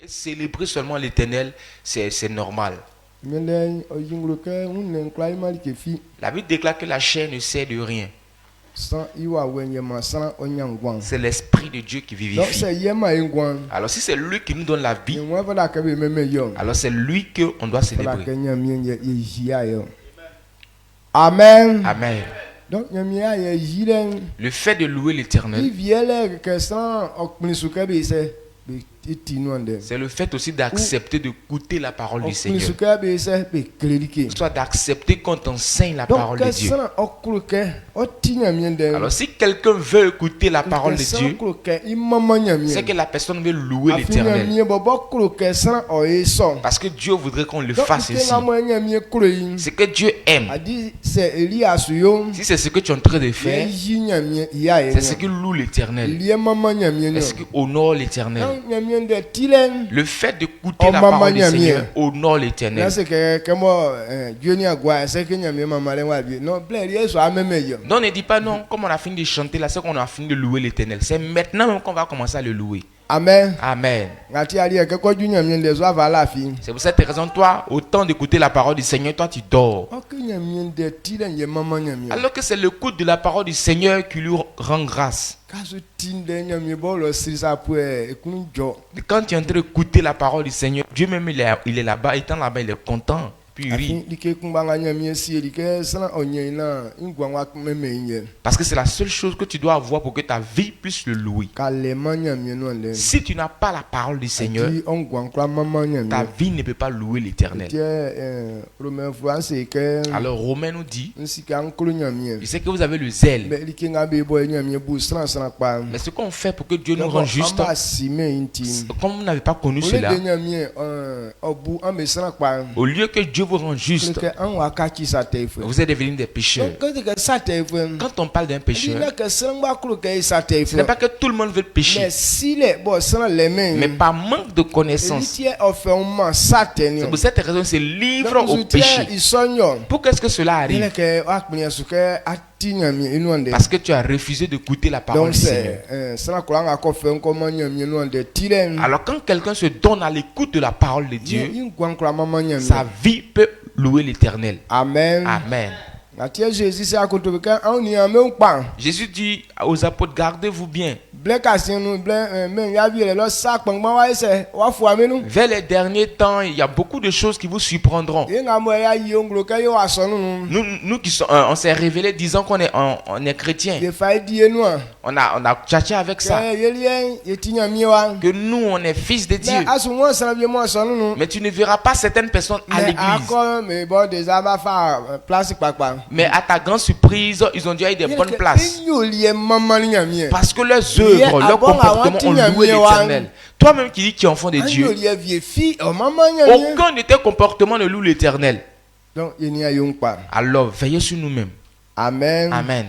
Célébrer seulement l'Éternel, c'est normal. La Bible déclare que la chair ne sert de rien. C'est l'Esprit de Dieu qui vivifie. Alors si c'est lui qui nous donne la vie, alors c'est lui qu'on doit célébrer. Amen. Amen. Donc, le fait de louer l'Éternel, c'est le fait aussi d'accepter de goûter la parole du Seigneur. Soit d'accepter qu'on t'enseigne la parole de Dieu. Alors si quelqu'un veut écouter la parole de Dieu, c'est que la personne veut louer l'Éternel. Parce que Dieu voudrait qu'on le fasse ici. Ce que Dieu aime, si c'est ce que tu es en train de faire, c'est ce qui loue l'Éternel. C'est ce qui honore l'Éternel. Le fait d'écouter la parole du Seigneur honore l'Éternel. Non, ne dis pas non, comme on a fini de chanter là, c'est qu'on a fini de louer l'Éternel. C'est maintenant même qu'on va commencer à le louer. Amen. Amen. C'est pour cette raison, toi, au temps d'écouter la parole du Seigneur, toi tu dors. Alors que c'est l'écoute de la parole du Seigneur qui lui rend grâce. Quand tu es en train d'écouter la parole du Seigneur, Dieu même il est là-bas, étant là-bas, il est content. Puis il rit. Parce que c'est la seule chose que tu dois avoir pour que ta vie puisse le louer. Si tu n'as pas la parole du Seigneur, ta vie ne peut pas louer l'Éternel. Alors Romain nous dit, il sait que vous avez le zèle. Mais ce qu'on fait pour que Dieu nous rende juste, comme vous n'avez pas connu cela, au lieu que Dieu vous rend juste, vous êtes devenus des pécheurs. Quand on parle d'un pécheur, ce n'est pas que tout le monde veut pécher, mais par manque de connaissance. C'est pour cette raison que c'est livre au péché. Pourquoi est-ce que cela arrive? Parce que tu as refusé d'écouter la parole du Seigneur. Alors quand quelqu'un se donne à l'écoute de la parole de Dieu, sa vie peut louer l'Éternel. Amen. Amen. Jésus dit aux apôtres, gardez-vous bien. Vers les derniers temps, il y a beaucoup de choses qui vous surprendront. Nous qui sommes, on s'est révélé disant qu'on est chrétien. On a tchatché avec ça. Que nous, on est fils de Dieu. Mais tu ne verras pas certaines personnes à l'église. Mais à ta grande surprise, ils ont déjà eu des bonnes places. Parce que leurs œuvres, leurs comportements ont loué l'Éternel. Toi-même qui dis que tu es enfant de Dieu, aucun de tes comportements ne loue l'Éternel. Alors, veillez sur nous-mêmes. Amen. Amen.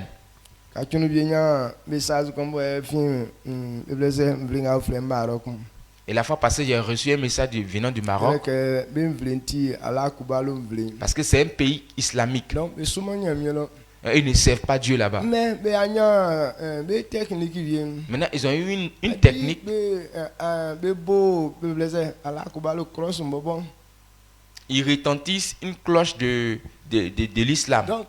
Et la fois passée, j'ai reçu un message venant du Maroc. Parce que c'est un pays islamique. Ils ne servent pas Dieu là-bas. Maintenant, ils ont eu une technique. Ils retentissent une cloche de l'islam. Donc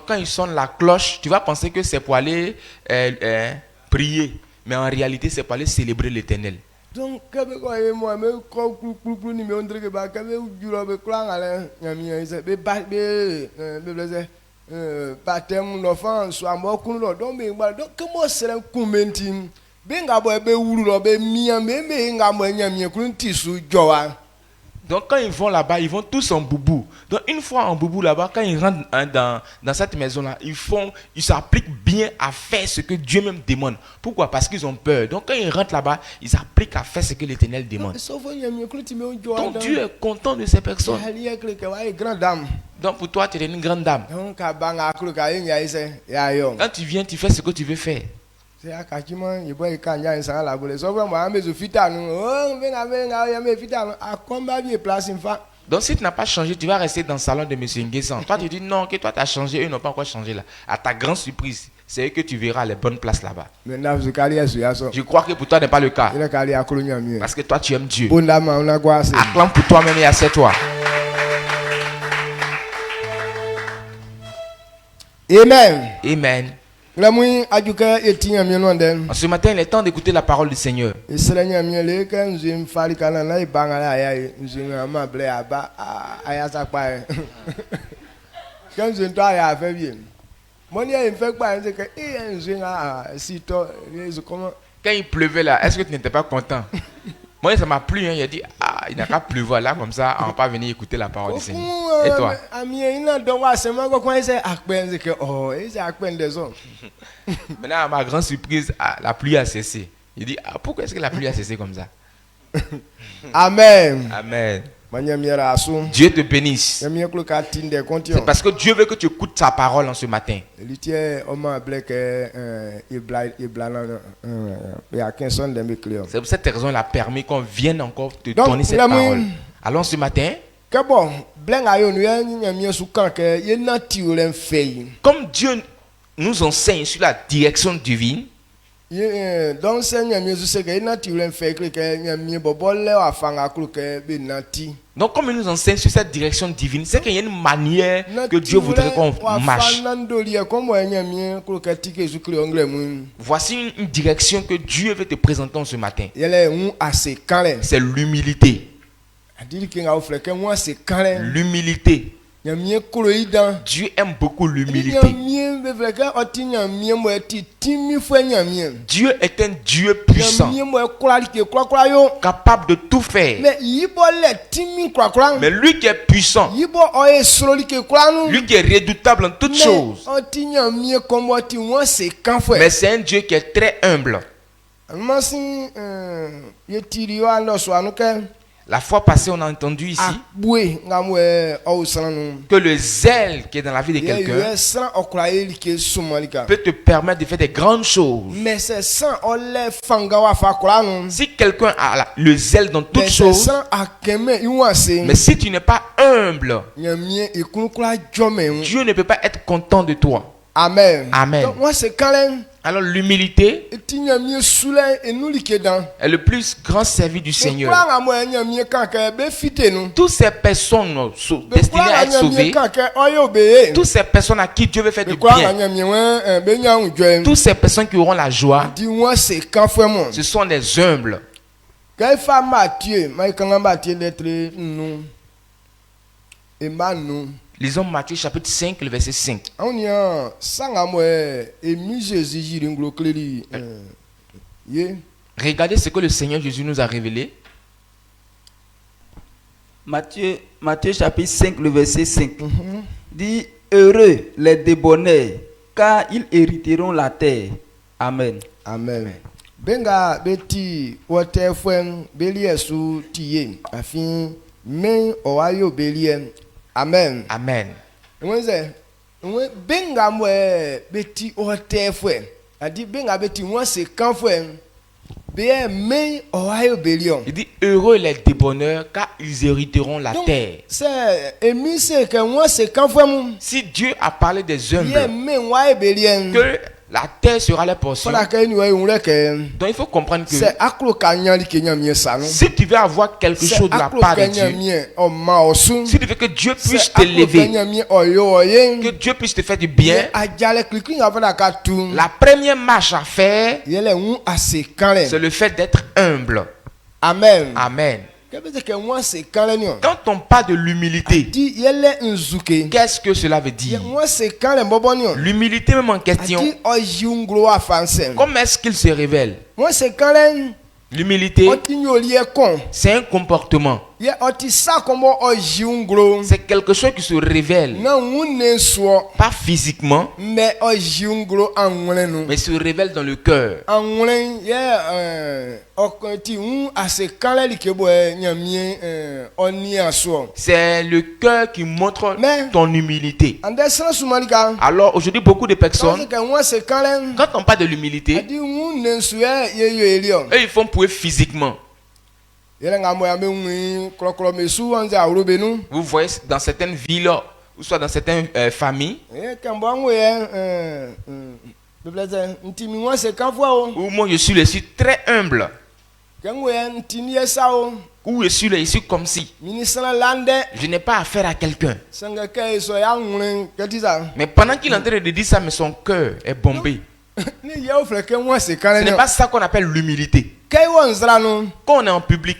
quand ils sonnent la cloche, tu vas penser que c'est pour aller prier. Mais en réalité, c'est pour aller célébrer l'Éternel. Donc, donc quand ils vont là-bas, ils vont tous en boubou. Donc une fois en boubou là-bas, quand ils rentrent dans cette maison-là, ils s'appliquent bien à faire ce que Dieu même demande. Pourquoi? Parce qu'ils ont peur. Donc quand ils rentrent là-bas, ils s'appliquent à faire ce que l'Éternel demande. Donc Dieu est content de ces personnes. Donc pour toi, tu es une grande dame. Quand tu viens, tu fais ce que tu veux faire. C'est à Kachima, il boit quand il y a un sang à la boule. Sauf que moi, mes ofita, nous, oh, venga, mes fita, à combien de place il fa? Donc si tu n'as pas changé, tu vas rester dans le salon de M. Nguessan. Toi, tu dis non, que toi, tu as changé, eux n'ont pas encore changé là. À ta grande surprise, c'est eux que tu verras les bonnes places là-bas. Je crois que pour toi, ce n'est pas le cas. Parce que toi, tu aimes Dieu. Acclame pour toi-même et assieds-toi. Amen. Amen. En ce matin, il est temps d'écouter la parole du Seigneur. Quand il pleuvait là, est-ce que tu n'étais pas content? Moi, ça m'a plu. Hein. Il a dit, il n'a qu'à pleuvoir là, comme ça, on va pas venir écouter la parole du Seigneur. Et toi? Maintenant, à ma grande surprise, la pluie a cessé. Il dit, pourquoi est-ce que la pluie a cessé comme ça? Amen. Amen. Dieu te bénisse. C'est parce que Dieu veut que tu écoutes sa parole en ce matin. C'est pour cette raison qu'il a permis qu'on vienne encore te donner cette parole. Alors ce matin, comme Dieu nous enseigne sur la direction divine, donc comme il nous enseigne sur cette direction divine, c'est qu'il y a une manière que Dieu voudrait qu'on marche. Voici une direction que Dieu veut te présenter ce matin. C'est l'humilité. L'humilité. Dieu aime beaucoup l'humilité. Dieu est un Dieu puissant, capable de tout faire. Mais lui qui est puissant, lui qui est redoutable en toutes choses, mais c'est un Dieu qui est très humble. La fois passée, on a entendu ici que le zèle qui est dans la vie de quelqu'un peut te permettre de faire des grandes choses. Si quelqu'un a le zèle dans toutes choses, mais si tu n'es pas humble, Dieu ne peut pas être content de toi. Amen. Amen. Alors l'humilité est le plus grand service du Seigneur. Toutes ces personnes destinées à être sauvées, toutes ces personnes à qui Dieu veut faire du bien, toutes ces personnes qui auront la joie, ce sont des humbles. Lisons Matthieu chapitre 5, le verset 5. Regardez ce que le Seigneur Jésus nous a révélé. Matthieu chapitre 5, le verset 5. Dit, heureux les débonnaires, car ils hériteront la terre. Amen. Amen. Benga beti wotefwen beliesu tiye afin men owayo belien. Amen. Amen. Benga mwe beti wotefwen. Adi benga beti wanse kanfwen. Il dit heureux les débonneurs car ils hériteront la terre. Si Dieu a parlé des humbles, que la terre sera la portion. Donc il faut comprendre que si tu veux avoir quelque chose de la part de Dieu, si tu veux que Dieu puisse t'élever, que Dieu puisse te faire du bien, la première marche à faire, c'est le fait d'être humble. Amen. Amen. Quand on parle de l'humilité, qu'est-ce que cela veut dire? L'humilité même en question, comment est-ce qu'il se révèle? L'humilité, c'est un comportement. Ye oti sa komo o jiungro. C'est quelque chose qui se révèle. Na wune so. Pas physiquement, Mais o jiungro anwlen no. mais se révèle dans le cœur. Anwlen ye okonti ase kanle likebo nyamie oni aso. C'est le cœur qui montre Mais- ton humilité. Ande sana sumalika. Alors aujourd'hui, beaucoup de personnes, Quand on se kanle. quand on parle de l'humilité, Adi wune so ye yo elio. eux ils font prouver physiquement. Yele ngamo ya me wi krokro mesu anze awrobe nu. Vous voyez dans certaines villes ou soit dans certaines familles Kambo anwe beblaze ntimi won se kan fo o. où moi je suis très humble, Kanwe ntini esa o. où je suis là ici comme si Ministre lande je n'ai pas affaire à quelqu'un. sanga kai so ya nwun ketiza. Mais pendant qu'il est en train de dire ça, mais son cœur est bombé. Ni ye o freke won se kan Ce n'est pas ça qu'on appelle l'humilité. kai won zra no. Quand on est en public,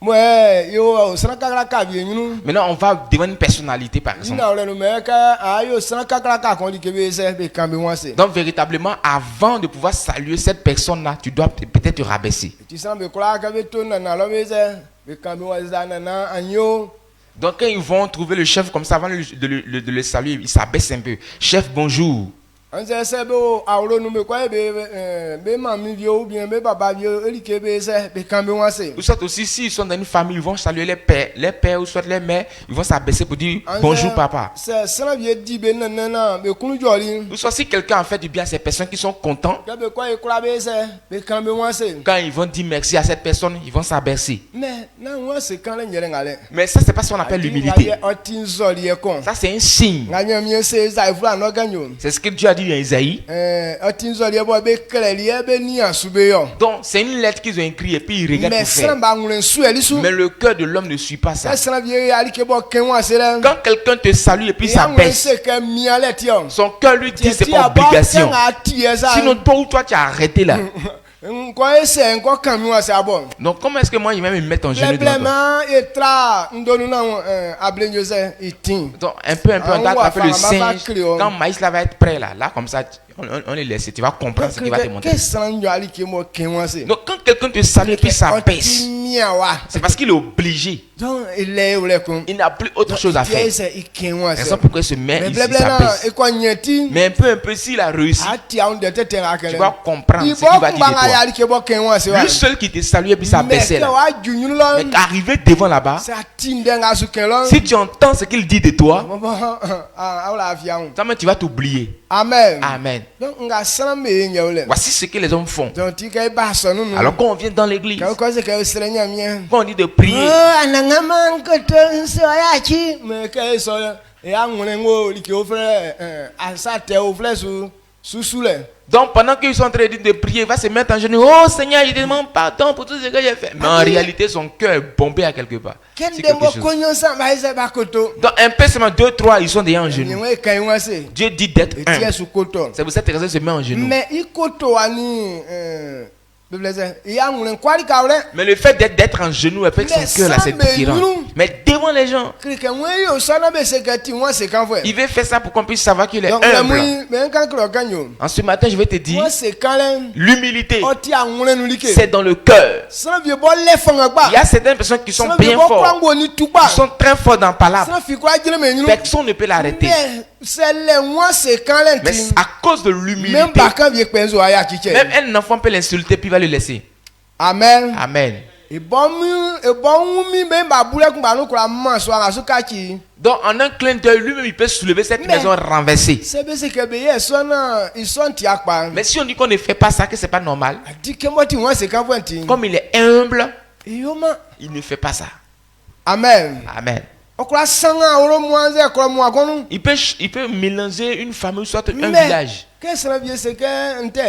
Mo yo sanaka ka bi nyunu. maintenant on va devant une personnalité par exemple. Ina ole no me ka ayo sanaka ka kon di kebe se be kan bi won se. Donc véritablement, avant de pouvoir saluer cette personne-là, tu dois peut-être te rabaisser. Ti san be kula ka be to na lo be se be kan bi won za na anyo. Donc quand ils vont trouver le chef comme ça, avant de le saluer, ils s'abaissent un peu. Chef, bonjour. Anze se be o awro nu me kwa be mami bio ou bien be baba bio eli kebe se be kan bi won se. Ou soit aussi, s'ils sont dans une famille, ils vont saluer les pères ou soit les mères, ils vont s'abaisser pour dire bonjour papa. C'est ça vie di be na be kunu joli. Ou soit si quelqu'un a fait du bien à ces personnes qui sont contents, Ka be kwa e kula be se be kan bi won se. quand ils vont dire merci à cette personne, ils vont s'abaisser. Mais na won se kan le nyere ngale. Mais ça, c'est pas ce qu'on appelle l'humilité. Otin zoli e kon. Ça, c'est un signe. Nganya mi se za ifula no ganyo. C'est ce que Dieu a dit dans Isaïe. Otin zoli e bo be kleli e be ni asube yo. Donc, c'est une lettre qu'ils ont écrite et puis ils regardent Mais pour faire. samba ngule su elisu. Mais le cœur de l'homme ne suit pas ça. Ça sera vie ali ke bo ken wa se le. Quand quelqu'un te salue et puis Ya ngule s'abaisse, se ke mi ale ti yo. son cœur lui dit c'est pas obligation. Sinon, toi ou toi, tu as arrêté là. Nko ese nko kan mi wa se abo. Donc, comment est-ce que moi, il va me mettre en genou devant toi? Leblement etra ndonu na ablenyo se itin. Donc, un peu, on doit attraper le singe. Quand Quand Maïs là va être prêt là comme ça, on le laisse. Tu vas comprendre ce qui va te montrer. Qu'est-ce que ali ke mo ken wa se. Donc, quand quelqu'un te salue et puis s'abaisse, Miawa. c'est parce qu'il est obligé. Donc il est ou le kon. Il n'a plus autre chose à faire. C'est iken wa C'est se. ça pourquoi il se met, Mais il blabla na s'abaisse. e ko nyeti. Mais un peu, s'il a réussi, Ati a on de tete ra tu kele. vas comprendre ce Il qu'il va dire de toi. ali ke bo ken wa se wa. Lui seul qui te salue et puis s'abaisser Mais là. wa junyun lo. Mais arrivé devant là-bas, C'est tindenga su ken lo. si tu entends ce qu'il dit de toi, Ah la afia on. toi-même tu vas t'oublier. Amen. Amen. Donc nga sana me nyawle. Voici ce que les hommes font. Donc ti kai ba so nu. Alors quand on vient dans l'église, Ka ko se ka sere nyamie. quand on dit de prier, Anangama nkoto nso ya chi. Me ka so e anwune ngo like o frère asate o frère sous le. donc pendant qu'ils sont en train de prier, il va se mettre en genoux. Oh Seigneur, je te demande pardon pour tout ce que j'ai fait. Mais en réalité, son cœur est bombé à quelque part. Ken C'est de quelque mo chose. konyo sa ba se ba koto. Donc un peu seulement 2, 3, ils sont déjà en genoux. Niwe kan wa se. Dieu dit d'être E ti un. su koto. C'est pour cette raison qu'il se met en genoux. Mais ikoto ani beblaze. E anwune kwari ka wle. Mais le fait d'être en genoux avec son Mais cœur là, ça, c'est mais différent. nous- Mais devant les gens, Krike mwe yo sana be se ka ti wa se kan fwe. il veut faire ça pour qu'on puisse savoir qu'il est Donc la humble. mwi ben kan kro ganyo. En ce matin, je vais te dire, Wa se kan le. l'humilité, Oti anwune nu like. c'est dans le cœur. Sana vie bo le fanga Il y ba. a certaines personnes qui sont Sana vie bien bo forts. kwango ni tuba. Ils sont très forts dans la parole. Sana fi kwa jile me nyunu. Personne ne peut l'arrêter. Mais c'est le moi c'est quand Mais l'intime. à cause de Même l'humilité, pas quand vieux penzo aya kiche. même un enfant peut l'insulter puis il va le laisser. Amen. Amen. Et bon mi même ba boule ko ba no kura man so ara so kachi. Donc en un clin d'œil, lui-même il peut soulever cette Mais- maison renversée. C'est be se que be ye so na ils sont ti akpa. Mais si on dit qu'on ne fait pas ça, que c'est pas normal, Di ke mo ti won se kan pointi. comme il est humble, Yoma. il ne fait pas ça. Amen. Amen. Okura sanga oro mo anze ko mo akonu. Il peut mélanger une famille, soit un Mais village. qu'est-ce que vieux c'est que nte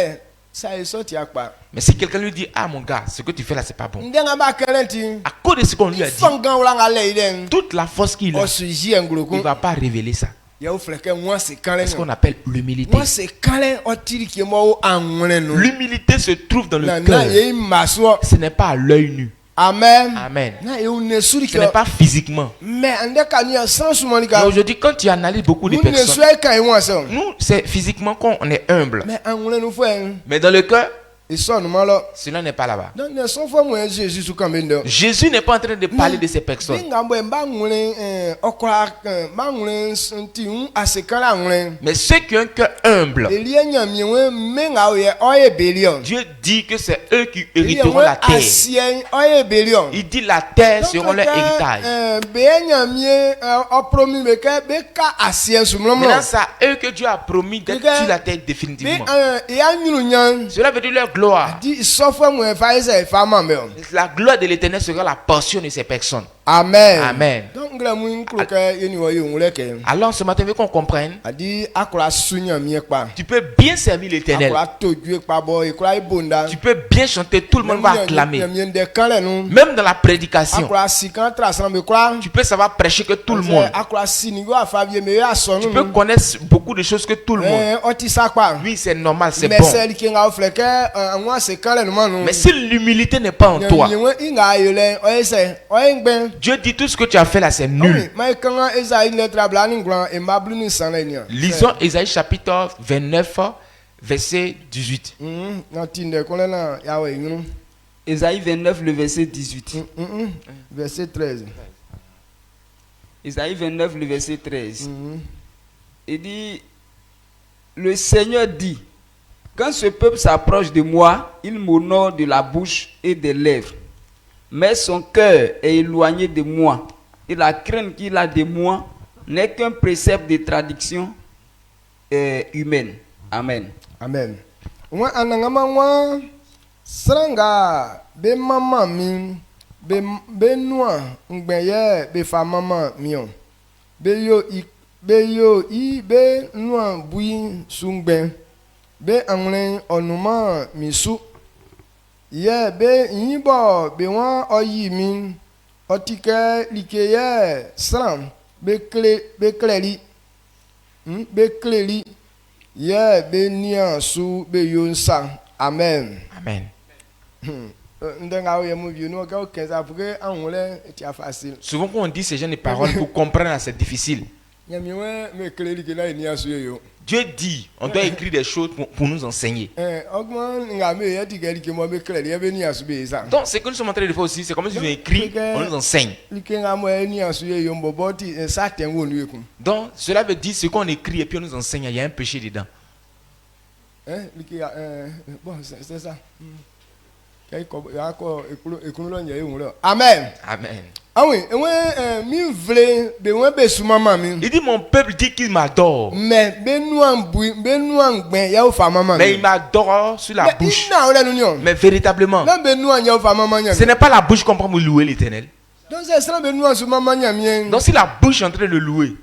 ça ils sont ti akpa. Mais si quelqu'un lui dit, ah mon gars, ce que tu fais là, c'est pas bon. Ndenga ba kelenti. À cause de ce qu'on lui a dit, Fangan wala ngale iden. toute la force qu'il a, O suji enguloko. il ne va pas révéler ça. Ya ou frère que moi c'est quand C'est ce qu'on appelle l'humilité. moi c'est quand on tire qui mo anwune no. L'humilité se trouve dans le Na cœur. ye maso. Ce n'est pas à l'œil nu. Amen. Amen. Na ye une suri Ce n'est que pas physiquement. mais ande kani sans Mais sumalika. aujourd'hui, quand tu analyses beaucoup de Nous ne personnes, soit quand moi ça. nous, c'est physiquement qu'on est humble. Mais anwune nous fait. Mais dans le cœur, ils sont nous là. Cela n'est pas là-bas. Donc ne sont pas moi Jésus sous comme de. Jésus n'est pas en train de parler de ces personnes. Mais ceux qui ont un cœur humble, Dieu dit que c'est eux qui hériteront la terre. Il dit la terre seront leur héritage. Maintenant, c'est à eux que Dieu a promis d'être sur la terre définitivement. Cela veut dire leur gloire. La gloire de l'Éternel sera la portion de ces personnes. Amen. Amen. Alors ce matin, il faut qu'on comprenne. Tu peux bien servir l'Éternel. Tu peux bien chanter, tout le monde va acclamer. Même dans la prédication, tu peux savoir prêcher que tout le monde. Tu peux connaître beaucoup de choses que tout le monde. Oui, c'est normal, c'est bon. Mais si l'humilité n'est pas en toi, Dieu dit tout ce que tu as fait là, c'est nul. Lisons Ésaïe chapitre 29, verset 18. Ésaïe 29, le verset 18. Verset 13. Ésaïe 29, le verset 13. Il dit, le Seigneur dit, quand ce peuple s'approche de moi, il m'honore de la bouche et des lèvres. Mais son cœur est éloigné de moi. Et la crainte qu'il a de moi n'est qu'un précepte de traduction humaine. Amen. Amen. Moi, anangama sranga be mama mi be noa ngbeye be fa mama mion. Be yo i be noa bui sungben. Be anglen onuma misu. Ye be yibo be wan oyi mi otike likeye sram be kleli ye be nia su be yonsa. Amen. Amen. Souvent quand on dit ces genres de paroles pour comprendre, c'est difficile. Dieu dit, on doit écrire des choses pour nous enseigner. Donc, ce que nous sommes en train de faire aussi, c'est comme si on écrit, on nous enseigne. Donc, cela veut dire ce qu'on écrit et puis on nous enseigne, il y a un péché dedans. Bon, c'est ça. Amen. Amen. Ah oui, il dit mon peuple dit qu'il m'adore. Mais il m'adore sur la bouche. Mais véritablement, ce n'est pas la bouche qu'on prend pour louer l'Éternel. Donc si la bouche est en train de louer,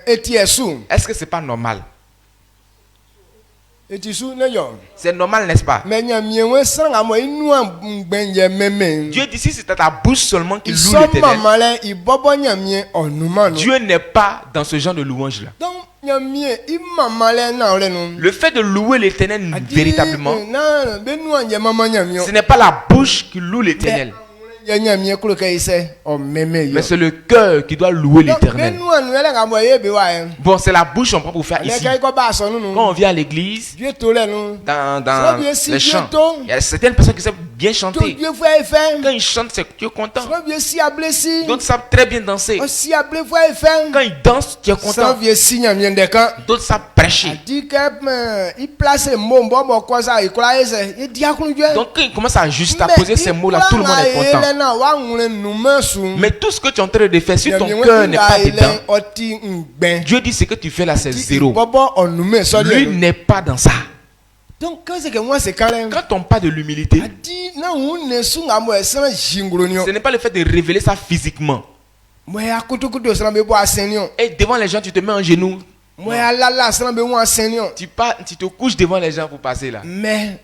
est-ce que c'est pas normal? C'est normal, n'est-ce pas? Dieu dit si c'est à ta bouche seulement qu'il loue l'Éternel, Dieu n'est pas dans ce genre de louange-là. Le fait de louer l'Éternel véritablement, ce n'est pas la bouche qui loue l'Éternel, mais c'est le cœur qui doit louer l'Éternel. Bon, c'est la bouche on prend pour faire ici. Quand on vient à l'église, dans les chants, il y a certaines personnes qui savent bien chanter. Quand ils chantent, c'est que tu es content. D'autres savent très bien danser. Quand ils dansent, tu es content. D'autres savent prêcher. Donc quand ils commencent à juste à poser ces mots-là, tout le monde est content. Mais tout ce que tu es en train de faire, si ton cœur n'est pas dedans, Dieu dit ce que tu fais là, c'est zéro. Lui n'est pas dans ça. Quand on parle de l'humilité, ce n'est pas le fait de révéler ça physiquement. Et devant les gens, tu te mets en genoux. Tu te couches devant les gens pour passer là. Mais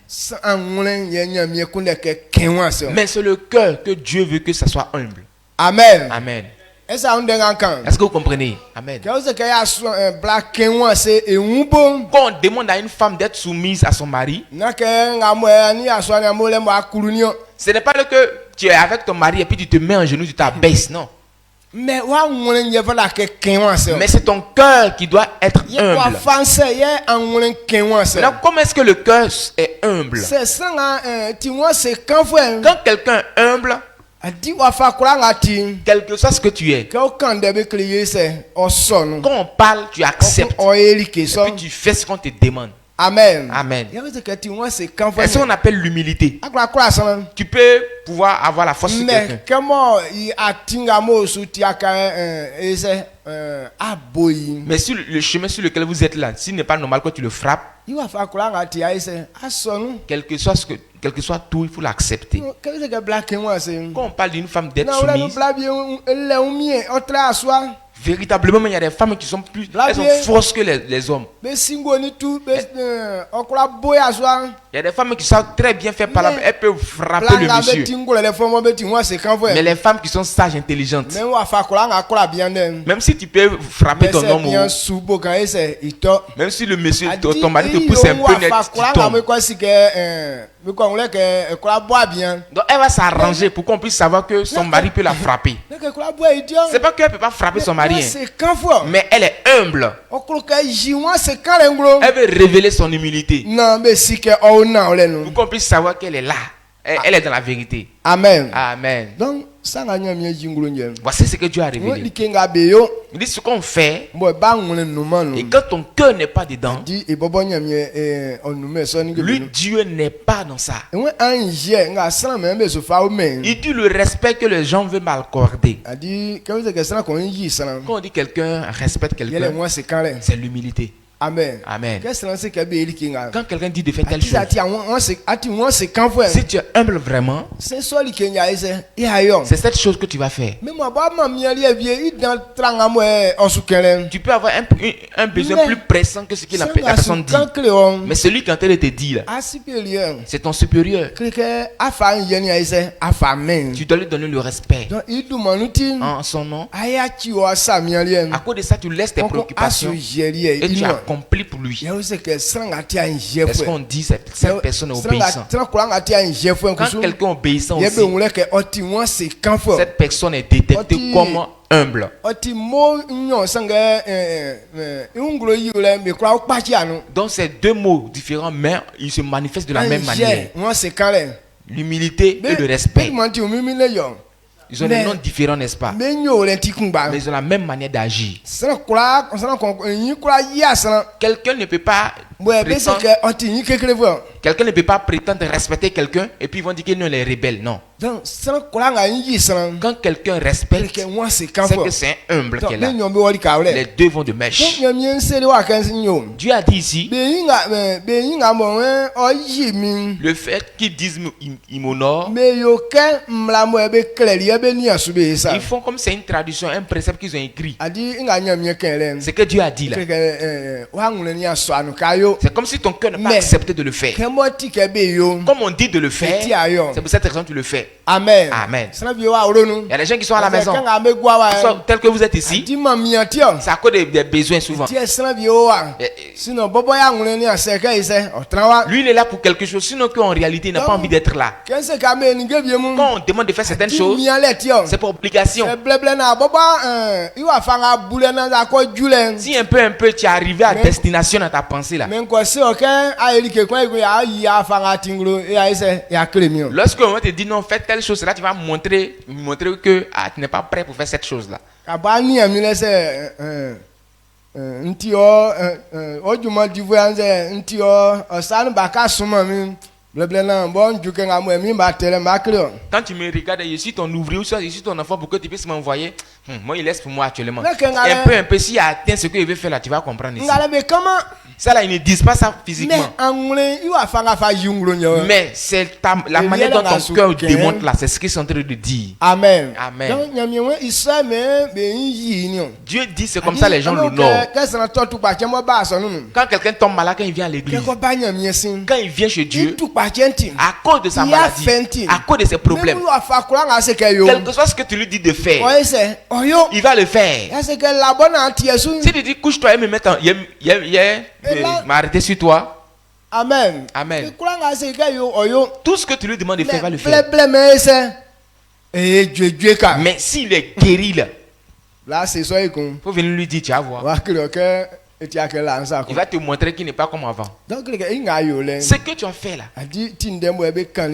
c'est le cœur que Dieu veut que ça soit humble. Amen. Amen. Est-ce que vous comprenez? Amen. Quand on demande à une femme d'être soumise à son mari, ce n'est pas que tu es avec ton mari et puis tu te mets en genoux, tu t'abaisses, non. mais wa ŋun nye fana ke kenwa se. Mais c'est ton cœur qui doit être Ye wa humble. fanse ye an ŋun kenwa se. Maintenant, comment est-ce que le cœur est humble? C'est ça ti wa se kan fo. Quand quelqu'un est humble, Adi wa fa kura ngati. quel que soit ce que tu es, Ke o kan de be kliye se o sonu. quand on parle, tu acceptes. O erike Et so. puis tu fais ce qu'on te demande. Amen. Amen. Ye se ke ti wa se kan fo. C'est ce qu'on appelle l'humilité. Akura kura so. Tu peux pouvoir avoir la force sur Mais quelqu'un. comment il atinga mo su ti aka ese aboyi. Mais sur le chemin sur lequel vous êtes là, s'il n'est pas normal que tu le frappes, Il va faire kura ngati ya ese asonu. quel que soit tout, il faut l'accepter. Qu'est-ce que black moi c'est? Quand on parle d'une femme d'être Non, on a soumise, blague le umie autre aswa. véritablement, il y a des femmes qui sont plus, elles sont fortes que les hommes. Be singo ni tout be okura boya aswa. Il y a des femmes qui savent très bien faire parler, Mais- elles peuvent frapper le Blanga be monsieur. tingo le fo be tinwa c'est quand Mais vrai. les femmes qui sont sages, intelligentes, Mais wa fa kura ngakura bien dem. même si tu peux frapper ton homme, bien ou subo quand ese ito. même si le monsieur, ton mari te pousse un peu net, tu tombes. Me quoi si que me quoi on que kura bois bien. Donc elle va s'arranger pour qu'on puisse savoir que son mari peut la frapper. Mais que kura bois idiot. C'est pas qu'elle ne peut pas frapper son mari, hein, C'est quand fois. mais elle est humble. Okuru ka jiwa c'est quand ngro. Elle veut révéler son humilité Non, mais si que oh non le pour nous. qu'on puisse savoir qu'elle est là. Elle est dans la vérité. Amen. Amen. Donc ça nga nyamie jingulu njem. Voici ce que Dieu a Moi révélé. likenga beyo. Il dit ce qu'on fait, Moi ba ngone numanu. et quand ton cœur n'est pas dedans, Di e bobo nyamie onume so ni lui, gebelu. Dieu n'est pas dans ça. Enwe anje nga sana me be so fa o men. Il dit le respect que les gens veulent m'accorder. Adi quand vous que sana ko yi sana. Quand on dit quelqu'un respecte Yele quelqu'un, moi c'est quand là. c'est l'humilité. Amen. Amen. Qu'est-ce que c'est que be likenga? Quand quelqu'un dit de faire telle Ati chose, ati ati moi c'est quand fois. si tu es humble vraiment, C'est so likenga ese. Ya yo. c'est cette chose que tu vas faire. Mais moi ba ma mi ali vie i dans tranga mo osukele. Tu peux avoir un besoin Mais- plus pressant que ce que la personne dit. Mais celui qui est en train de te dire, là, Asipelier. c'est ton supérieur. Krike afa yeni aise afa men. Tu dois lui donner le respect Donc il manuti en son nom. aya chi o samialien. À cause de ça, tu laisses tes préoccupations Asugerier et tu il accomplis pour lui. ya ose que sanga ti anje C'est ce fo. qu'on dit, cette personne est obéissante. Sanga kuranga ti anje fo Quand nkusu. quelqu'un est obéissant Yebe aussi, ngule ke oti wan se kan fo. cette personne est détectée Oti- comme humble. Oti mo nyon sanga nglo yule me kura o pachi anu. Donc ces deux mots différents, mais ils se manifestent de la même manière. Wan se kan le. L'humilité et le respect. Manti o mimi le yo. Ils ont des Mais- noms différents, n'est-ce pas? Me nyo le ti kumba. Mais ils ont la même manière d'agir. Sana kura yin kura ya sana. Quelqu'un ne peut pas Ouais, mais c'est prétendre, que oti yin kekele fo. quelqu'un ne peut pas prétendre respecter quelqu'un et puis ils vont dire qu'il est rebelle. Non. Donc, sana kuranga yin sana. Quand quelqu'un respecte, Que moi c'est quand c'est fo. que c'est un humble Donc, qui est me là. nyo be wali ka Les wle. deux vont de Donc, mèche. nyamien se le wa kan nyo. Dieu a dit ici, Be yinga mo o yi mi. le fait qu'ils disent il m'honore, Me yo ke mla mo be kleli be ni asu be ça. ils font comme c'est une tradition, un précepte qu'ils ont écrit. Adi nga nyamien ken C'est que Dieu a dit là. que wa ngule ni aso anu kayo. C'est comme si ton cœur n'a pas Mais- accepté de le faire. Ke mo ti ke be yo. Comme on dit de le faire, Ti ayo. c'est pour cette raison que tu le fais. Amen. Amen. Sana bi wa oronu. Il y a des gens qui sont à la maison, Kan be gwa wa. tels que vous êtes ici, Di ma mi atio. c'est à cause des besoins souvent. Ti sana bi wa. Eh, Sinon bobo ya ngule ni ase ke ise o trawa. Lui, il est là pour quelque chose, sinon qu'en réalité, il n'a pas envie d'être là. Kense ka me ni ge bi mu. Quand on demande de faire certaines choses, Mi ale tio. c'est pour obligation. Bleble na bobo iwa fanga bule na za ko jule. Si un peu tu es arrivé à Mais- destination dans ta pensée là, Men ko se o ke ayeli ke kwa ya ya fanga tinglo ya ise ya kremi. lorsque on te dit non, fais telle chose, là tu vas montrer que tu n'es pas prêt pour faire cette chose là. Ka ba ni ami le se nti o juma divu anze nti o san ba ka suma mi. Bleble na bon juke nga mo mi ba tere ma kre. Quand tu me regardes, je suis ton ouvrier ou soit je suis ton enfant pour que tu puisses m'envoyer, moi il laisse pour moi actuellement. Mais quand elle- Un peu, s'il atteint ce qu'il veut faire là, tu vas comprendre ici. Ngala be comment Ça là, ils ne disent pas ça mais physiquement. angule iwa fanga fa yunglo nyo. Mais c'est la Et manière lié dont dans ton la cœur soupe, démontre là, c'est ce qu'ils sont en train de dire. Amen. Amen. Donc nyami we isa me be yi ni. Dieu dit c'est comme ça les gens l'honorent. Qu'est-ce que tu pas chemo ba so nu. Quand quelqu'un tombe malade, quand il vient à l'église, Ko ba nyami sin. quand il vient chez Dieu, Tu pas chenti. à cause de sa Il a maladie, fenti. à cause de ses problèmes, Même wa fa kura nga se ke yo. quel que soit ce que tu lui dis de faire, Oye se oyo. il va le faire. Ya se ke la bonne anti esu. Si tu dis couche-toi et me mettre m'arrêter sur toi, Amen. Amen. Kura nga se ke yo oyo. tout ce que tu lui demandes de faire, il va le Ble faire. ble me se. Dieu ka. Mais s'il est guéri là, Là, c'est ça, il Il faut venir lui dire, tu vas voir. va que et tu as que là, ça. Il va te montrer qu'il n'est pas comme avant. Donc, il y a eu Ce que tu as fait là, a dit, quand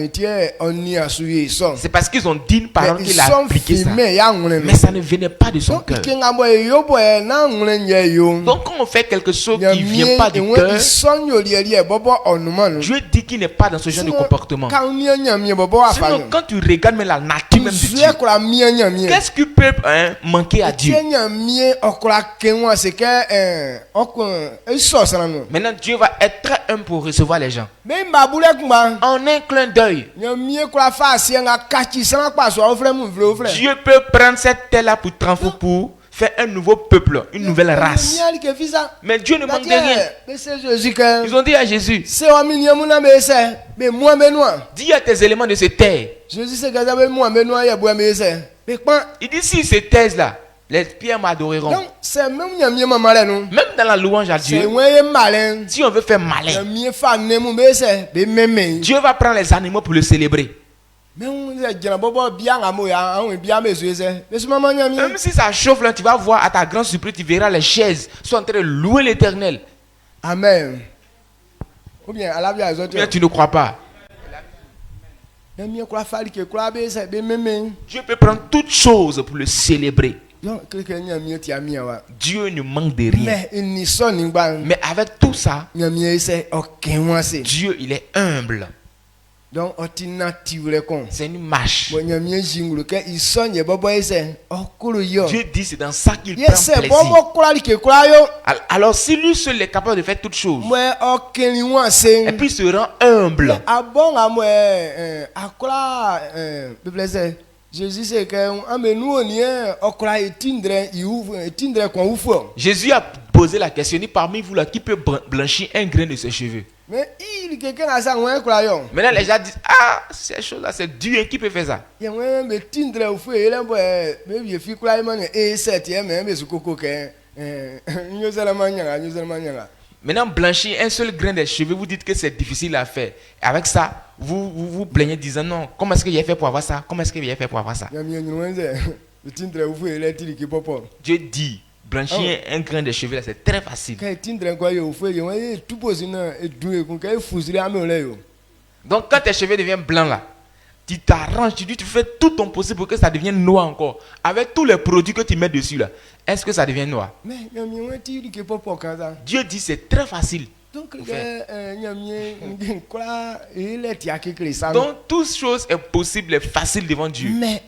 on y a suivi son. c'est parce qu'ils ont dit une parole Ils qu'il a sont appliqué ça. filmés, Mais ça ne venait pas de son donc, cœur. donc, Donc quand on fait quelque chose qui ne vient pas du cœur, Dieu dit qu'il n'est pas dans ce genre de comportement. Sinon, quand tu regardes même la nature même de Dieu, qu'est-ce qui peut manquer à Dieu? Maintenant, Dieu va être très humble pour recevoir les gens. En un clin d'œil, Dieu peut prendre cette terre-là pour transformer, pour faire un nouveau peuple, une nouvelle race. Mais Dieu ne manque de rien. Ils ont dit à Jésus, dis à tes éléments de se taire. Il dit, si ces taisent-là, les pierres m'adoreront. Donc, c'est même Même dans la louange à Dieu, si on veut faire malin, Dieu va prendre les animaux pour le célébrer. Même si ça chauffe là, tu vas voir à ta grande surprise, tu verras les chaises sont en train de louer l'Éternel. Amen. Ou bien, à la vie, Ou bien tu ne crois pas. Dieu Dieu peut prendre toutes choses pour le célébrer. Dieu ne manque de rien. Mais avec tout ça, Dieu il est humble. Donc, c'est une marche. Dieu dit c'est dans ça qu'il prend plaisir. Alors si lui seul est capable de faire toutes choses, et puis il se rend humble, Jésus a posé la question, parmi vous là, qui peut blanchir un grain de ses cheveux? Maintenant les gens disent, ah, ces choses-là, c'est Dieu qui peut faire ça. Maintenant, blanchir un seul grain de cheveux, vous dites que c'est difficile à faire. Avec ça, vous plaignez disant, non, comment est-ce que j'ai fait pour avoir ça? Comment est-ce que j'ai fait pour avoir ça? Dieu dit, blanchir un grain de cheveux, c'est très facile. Donc quand tes cheveux deviennent blancs là, tu t'arranges, tu fais tout ton possible pour que ça devienne noir encore. Avec tous les produits que tu mets dessus là, est-ce que ça devient noir? Dieu dit c'est très facile. Donc toute chose est possible et facile devant Dieu. Mais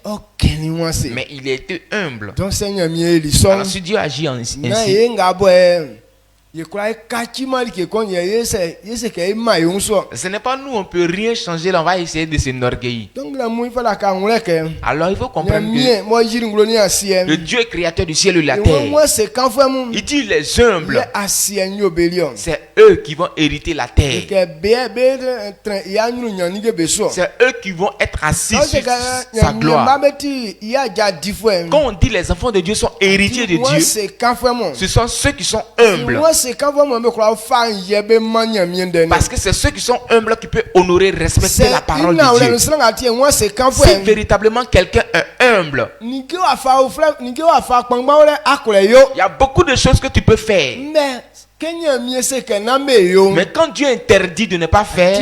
il était humble. Alors si Dieu agit ainsi, ce n'est pas nous, on ne peut rien changer là, on va essayer de s'enorgueillir. Alors il faut comprendre que le Dieu créateur du ciel et de la terre, il dit les humbles, c'est eux qui vont hériter la terre. C'est eux qui vont être assis sur sa gloire. Quand on dit les enfants de Dieu sont héritiers de Dieu, ce sont ceux qui sont humbles. Parce que c'est ceux qui sont humbles qui peuvent honorer, respecter la parole de Dieu. Si véritablement quelqu'un est humble, il y a beaucoup de choses que tu peux faire. Mais quand Dieu interdit de ne pas faire,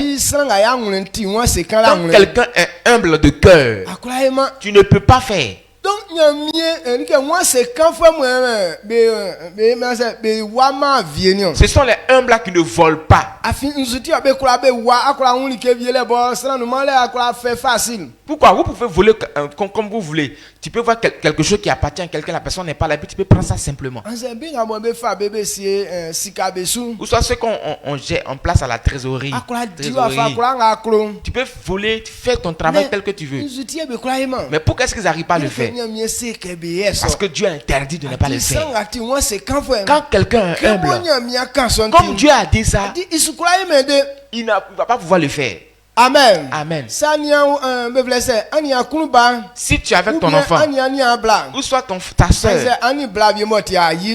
quand quelqu'un est humble de cœur, tu ne peux pas faire. Donc, ce sont les humbles qui ne volent pas. Pourquoi? Vous pouvez voler comme vous voulez. Tu peux voir quelque chose qui appartient à quelqu'un, la personne n'est pas là, puis tu peux prendre ça simplement. Ou soit ce qu'on jette en place à la trésorerie. Tu peux voler, faire ton travail tel que tu veux. Mais pourquoi est-ce qu'ils n'arrivent pas à le faire? Parce que Dieu a interdit de ne pas le faire. Quand quelqu'un est humble, comme Dieu a dit ça, il ne va pas pouvoir le faire. Amen. Amen. Si tu es avec ton enfant, ou soit ta soeur,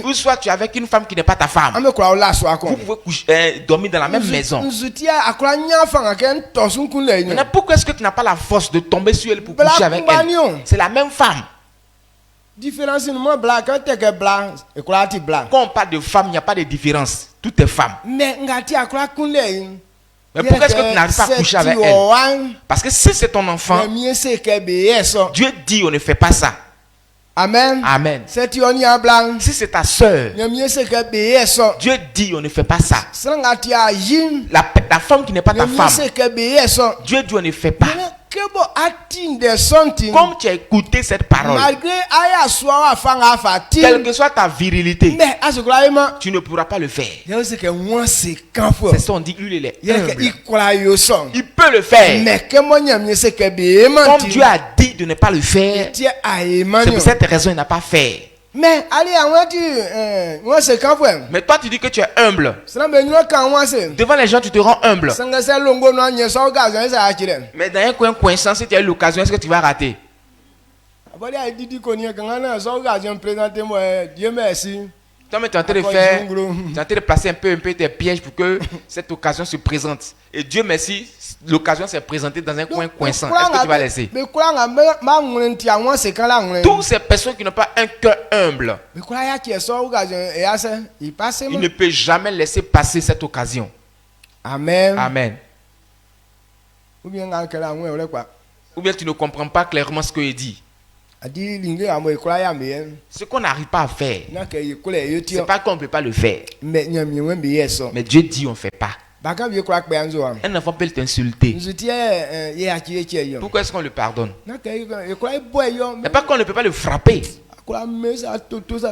ou soit tu es avec une femme qui n'est pas ta femme, vous pouvez dormir dans la même maison. Maintenant, pourquoi est-ce que tu n'as pas la force de tomber sur elle pour coucher avec elle? C'est la même femme. différence nous moi blanc quand t'es que blanc et quoi tu blanc Quand on parle de femmes, il n'y a pas de différence. Tout est femme. mais ngati akura kunle Mais pourquoi est-ce que tu n'arrives pas à coucher avec elle? Parce que si c'est ton enfant, mieux c'est que BS Dieu dit on ne fait pas ça. amen Amen. c'est on y a blanc Si c'est ta soeur, mieux c'est que BS Dieu dit on ne fait pas ça. sans ngati a jin La femme qui n'est pas ta mieux femme, c'est que BS Dieu dit on ne fait pas. que bon atteindre des something Comme tu as écouté cette parole, malgré aya soa fanga quelle fatin que soit ta virilité, mais asukulaima tu ne pourras pas le faire. yo c'est que moi c'est quand faut C'est ça, on dit lui il est humble. Il peut le faire. mais que moi mieux c'est que BS Comme Dieu a dit de ne pas le faire, tiens à Emmanuel c'est pour cette raison il n'a pas fait. mais allez à moi tu moi c'est quand faut Mais toi tu dis que tu es humble. ça me nous quand moi c'est Devant les gens tu te rends humble. sanga c'est longo no anye so occasion ça a tiré Mais dans un coin coincant, si tu as eu l'occasion, est-ce que tu vas rater? abali a didi koni quand na so occasion présenter moi Dieu merci Toi, mais tu es en train de faire, tu es en train de placer un peu tes pièges pour que cette occasion se présente. Et Dieu merci, l'occasion s'est présentée dans un coin coincant. Est-ce que tu vas laisser? mais quoi ma ntia moi c'est quand là Toutes ces personnes qui n'ont pas un cœur humble, mais quoi ya qui so occasion et à ça il passe ils ne peuvent jamais laisser passer cette occasion. amen Amen. ou bien ngakela moi ole quoi Ou bien tu ne comprends pas clairement ce qu'il dit. adi lingue amo quoi ya me Ce qu'on n'arrive pas à faire, na ke yekole yoti c'est pas qu'on ne peut pas le faire. mais nyami wen be so Mais Dieu dit on ne fait pas. baka bi quoi pe anzo am Un enfant peut t'insulter. nzutie ye achi yo Pourquoi est-ce qu'on le pardonne? na ke quoi boy yo Mais pas qu'on ne peut pas le frapper. quoi mais ça tout ça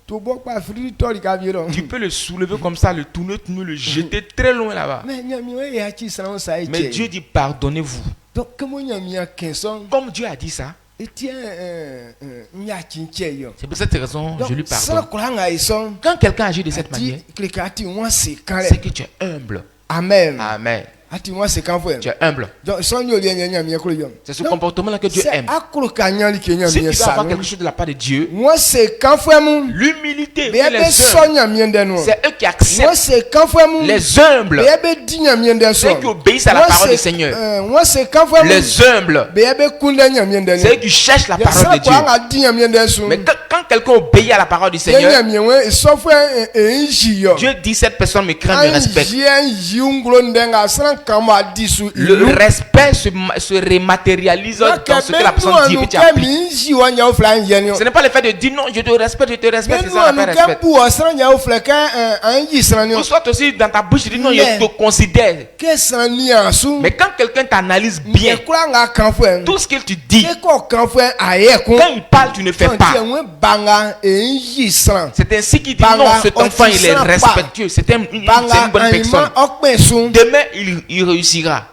to bo pa free tori ka bi ro Tu peux le soulever comme ça, le tourner, le jeter très loin là-bas. mais nyami wen ye achi san ça Mais Dieu dit pardonnez-vous. donc comment nyami a kenson Comme Dieu a dit ça, et tiens nya chinche yo c'est pour cette raison que je lui ça pardonne. quoi nga ison Quand quelqu'un agit de cette manière, dit klikati moi c'est quand c'est que tu es humble. amen Amen. ati moi c'est quand faut Tu es humble. donc son yo lien nyami ko yo C'est ce comportement-là que Dieu aime. akulu kanyali ke Si nyami tu veux ça avoir quelque chose de la part de Dieu, moi c'est quand faut mu l'humilité, be be les so humbles, nyami ndeno c'est eux qui moi acceptent. c'est quand faut mu Les humbles, be di nyami ndeno ceux qui obéissent à la parole du Seigneur. moi c'est quand faut mu Les humbles, be kunda nyami ndeno c'est eux qui cherchent la parole de Dieu. nga di nyami ndeno Mais quand quelqu'un obéit à la parole du Seigneur, nyami wen so faut enji yo Dieu dit cette personne me craint, me respecte. enji nglo ndenga san kama disu Le respect se rematérialise dans ce que la personne dit que tu appliques. Ce n'est pas le fait de dire non, je te respecte, c'est ça la paix respecte. Ou soit aussi dans ta bouche, tu dis non, je te considère. Mais quand quelqu'un t'analyse bien, tout ce qu'il te dit, quand il parle, tu ne fais pas. C'est ainsi qu'il dit non, cet enfant il est respectueux, c'est une bonne personne. Demain, il réussira.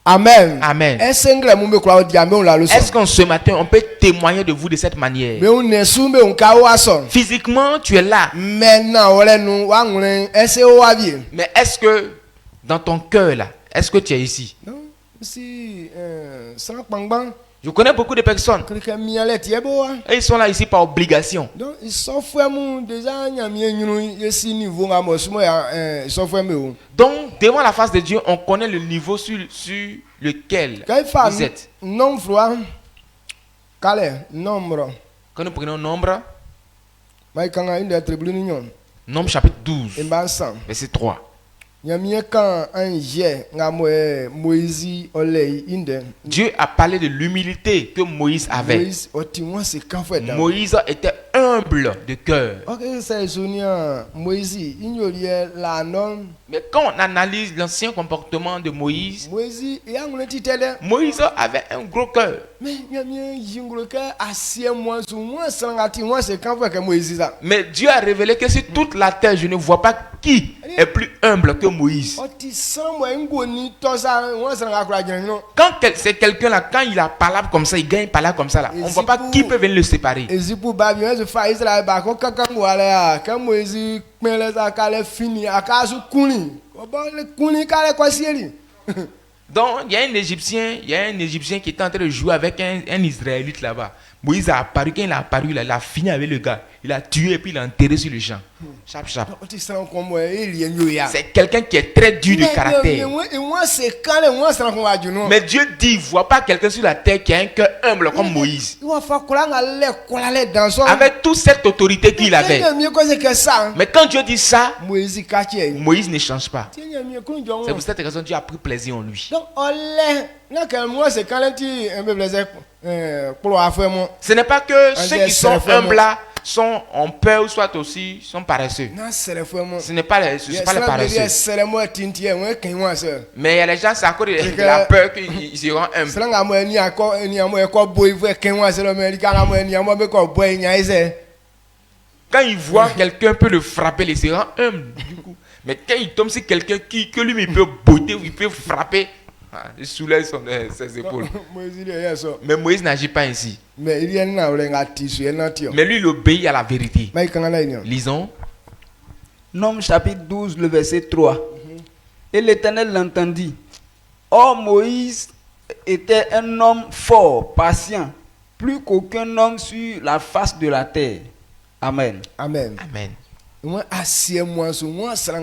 Amen. Amen. Est-ce Est-ce qu'en ce matin, on peut témoigner de vous de cette manière? Physiquement, tu es là. Mais est-ce que dans ton cœur là, est-ce que tu es ici? Je connais beaucoup de personnes. Et ils sont là ici par obligation. Donc, ils sont déjà Donc, devant la face de Dieu, on connaît le niveau sur lequel vous êtes. Nombre. Quand nous prenons nombre, Nombre nombre chapitre 12, verset 3. Dieu a parlé de l'humilité que Moïse avait. Moïse était humble de cœur. Mais quand on analyse l'ancien comportement de Moïse, Moïse avait un gros cœur. Mais Dieu a révélé que sur toute la terre, je ne vois pas qui est plus humble que Moïse. Quand c'est quelqu'un là, quand il a parlé comme ça, il gagne parlé comme ça là, on ne voit pas qui peut venir le séparer. Donc il y a un Égyptien qui était en train de jouer avec un Israélite là-bas. Moïse a apparu, quand il a apparu, il a fini avec le gars. Il a tué et puis il l'a enterré sur le champ. Chap, chap. C'est quelqu'un qui est très dur de caractère. Mais Dieu dit, il ne voit pas quelqu'un sur la terre qui a un cœur humble comme Moïse. Il va faire quoi là dans son. Avec toute cette autorité qu'il avait. Mieux que ça. Mais quand Dieu dit ça, Moïse quartier. Moïse ne change pas. C'est C'est pour cette raison que Dieu a pris plaisir en lui. Donc, là, que moi, c'est quand tu un peu plaisir pour faire mon. Ce n'est pas que ceux qui sont humbles là sont en peur ou soit aussi sont paresseux. Non, c'est le frère. Ce n'est pas les paresseux. C'est le mot tintier, moi, qui moi, ça. Mais il y a les gens, c'est à cause de la peur qu'ils seront humbles. C'est là que moi, ni encore boy, vrai, qui moi, c'est le américain, moi, ni moi, mais quoi, boy, ni Quand il voit quelqu'un peut le frapper, il se rend humble. Du coup. Mais quand il tombe sur quelqu'un que lui, il peut botter ou il peut frapper, il soulève ses épaules. Mais Moïse n'agit pas ainsi. Mais il y a un tissu, mais lui, il obéit à la vérité. Lisons. Nom chapitre 12, le verset 3. Et l'Éternel l'entendit. Or Moïse était un homme fort, patient, plus qu'aucun homme sur la face de la terre. Amen. Amen. Amen. Moi, assieds-moi sur moi, ça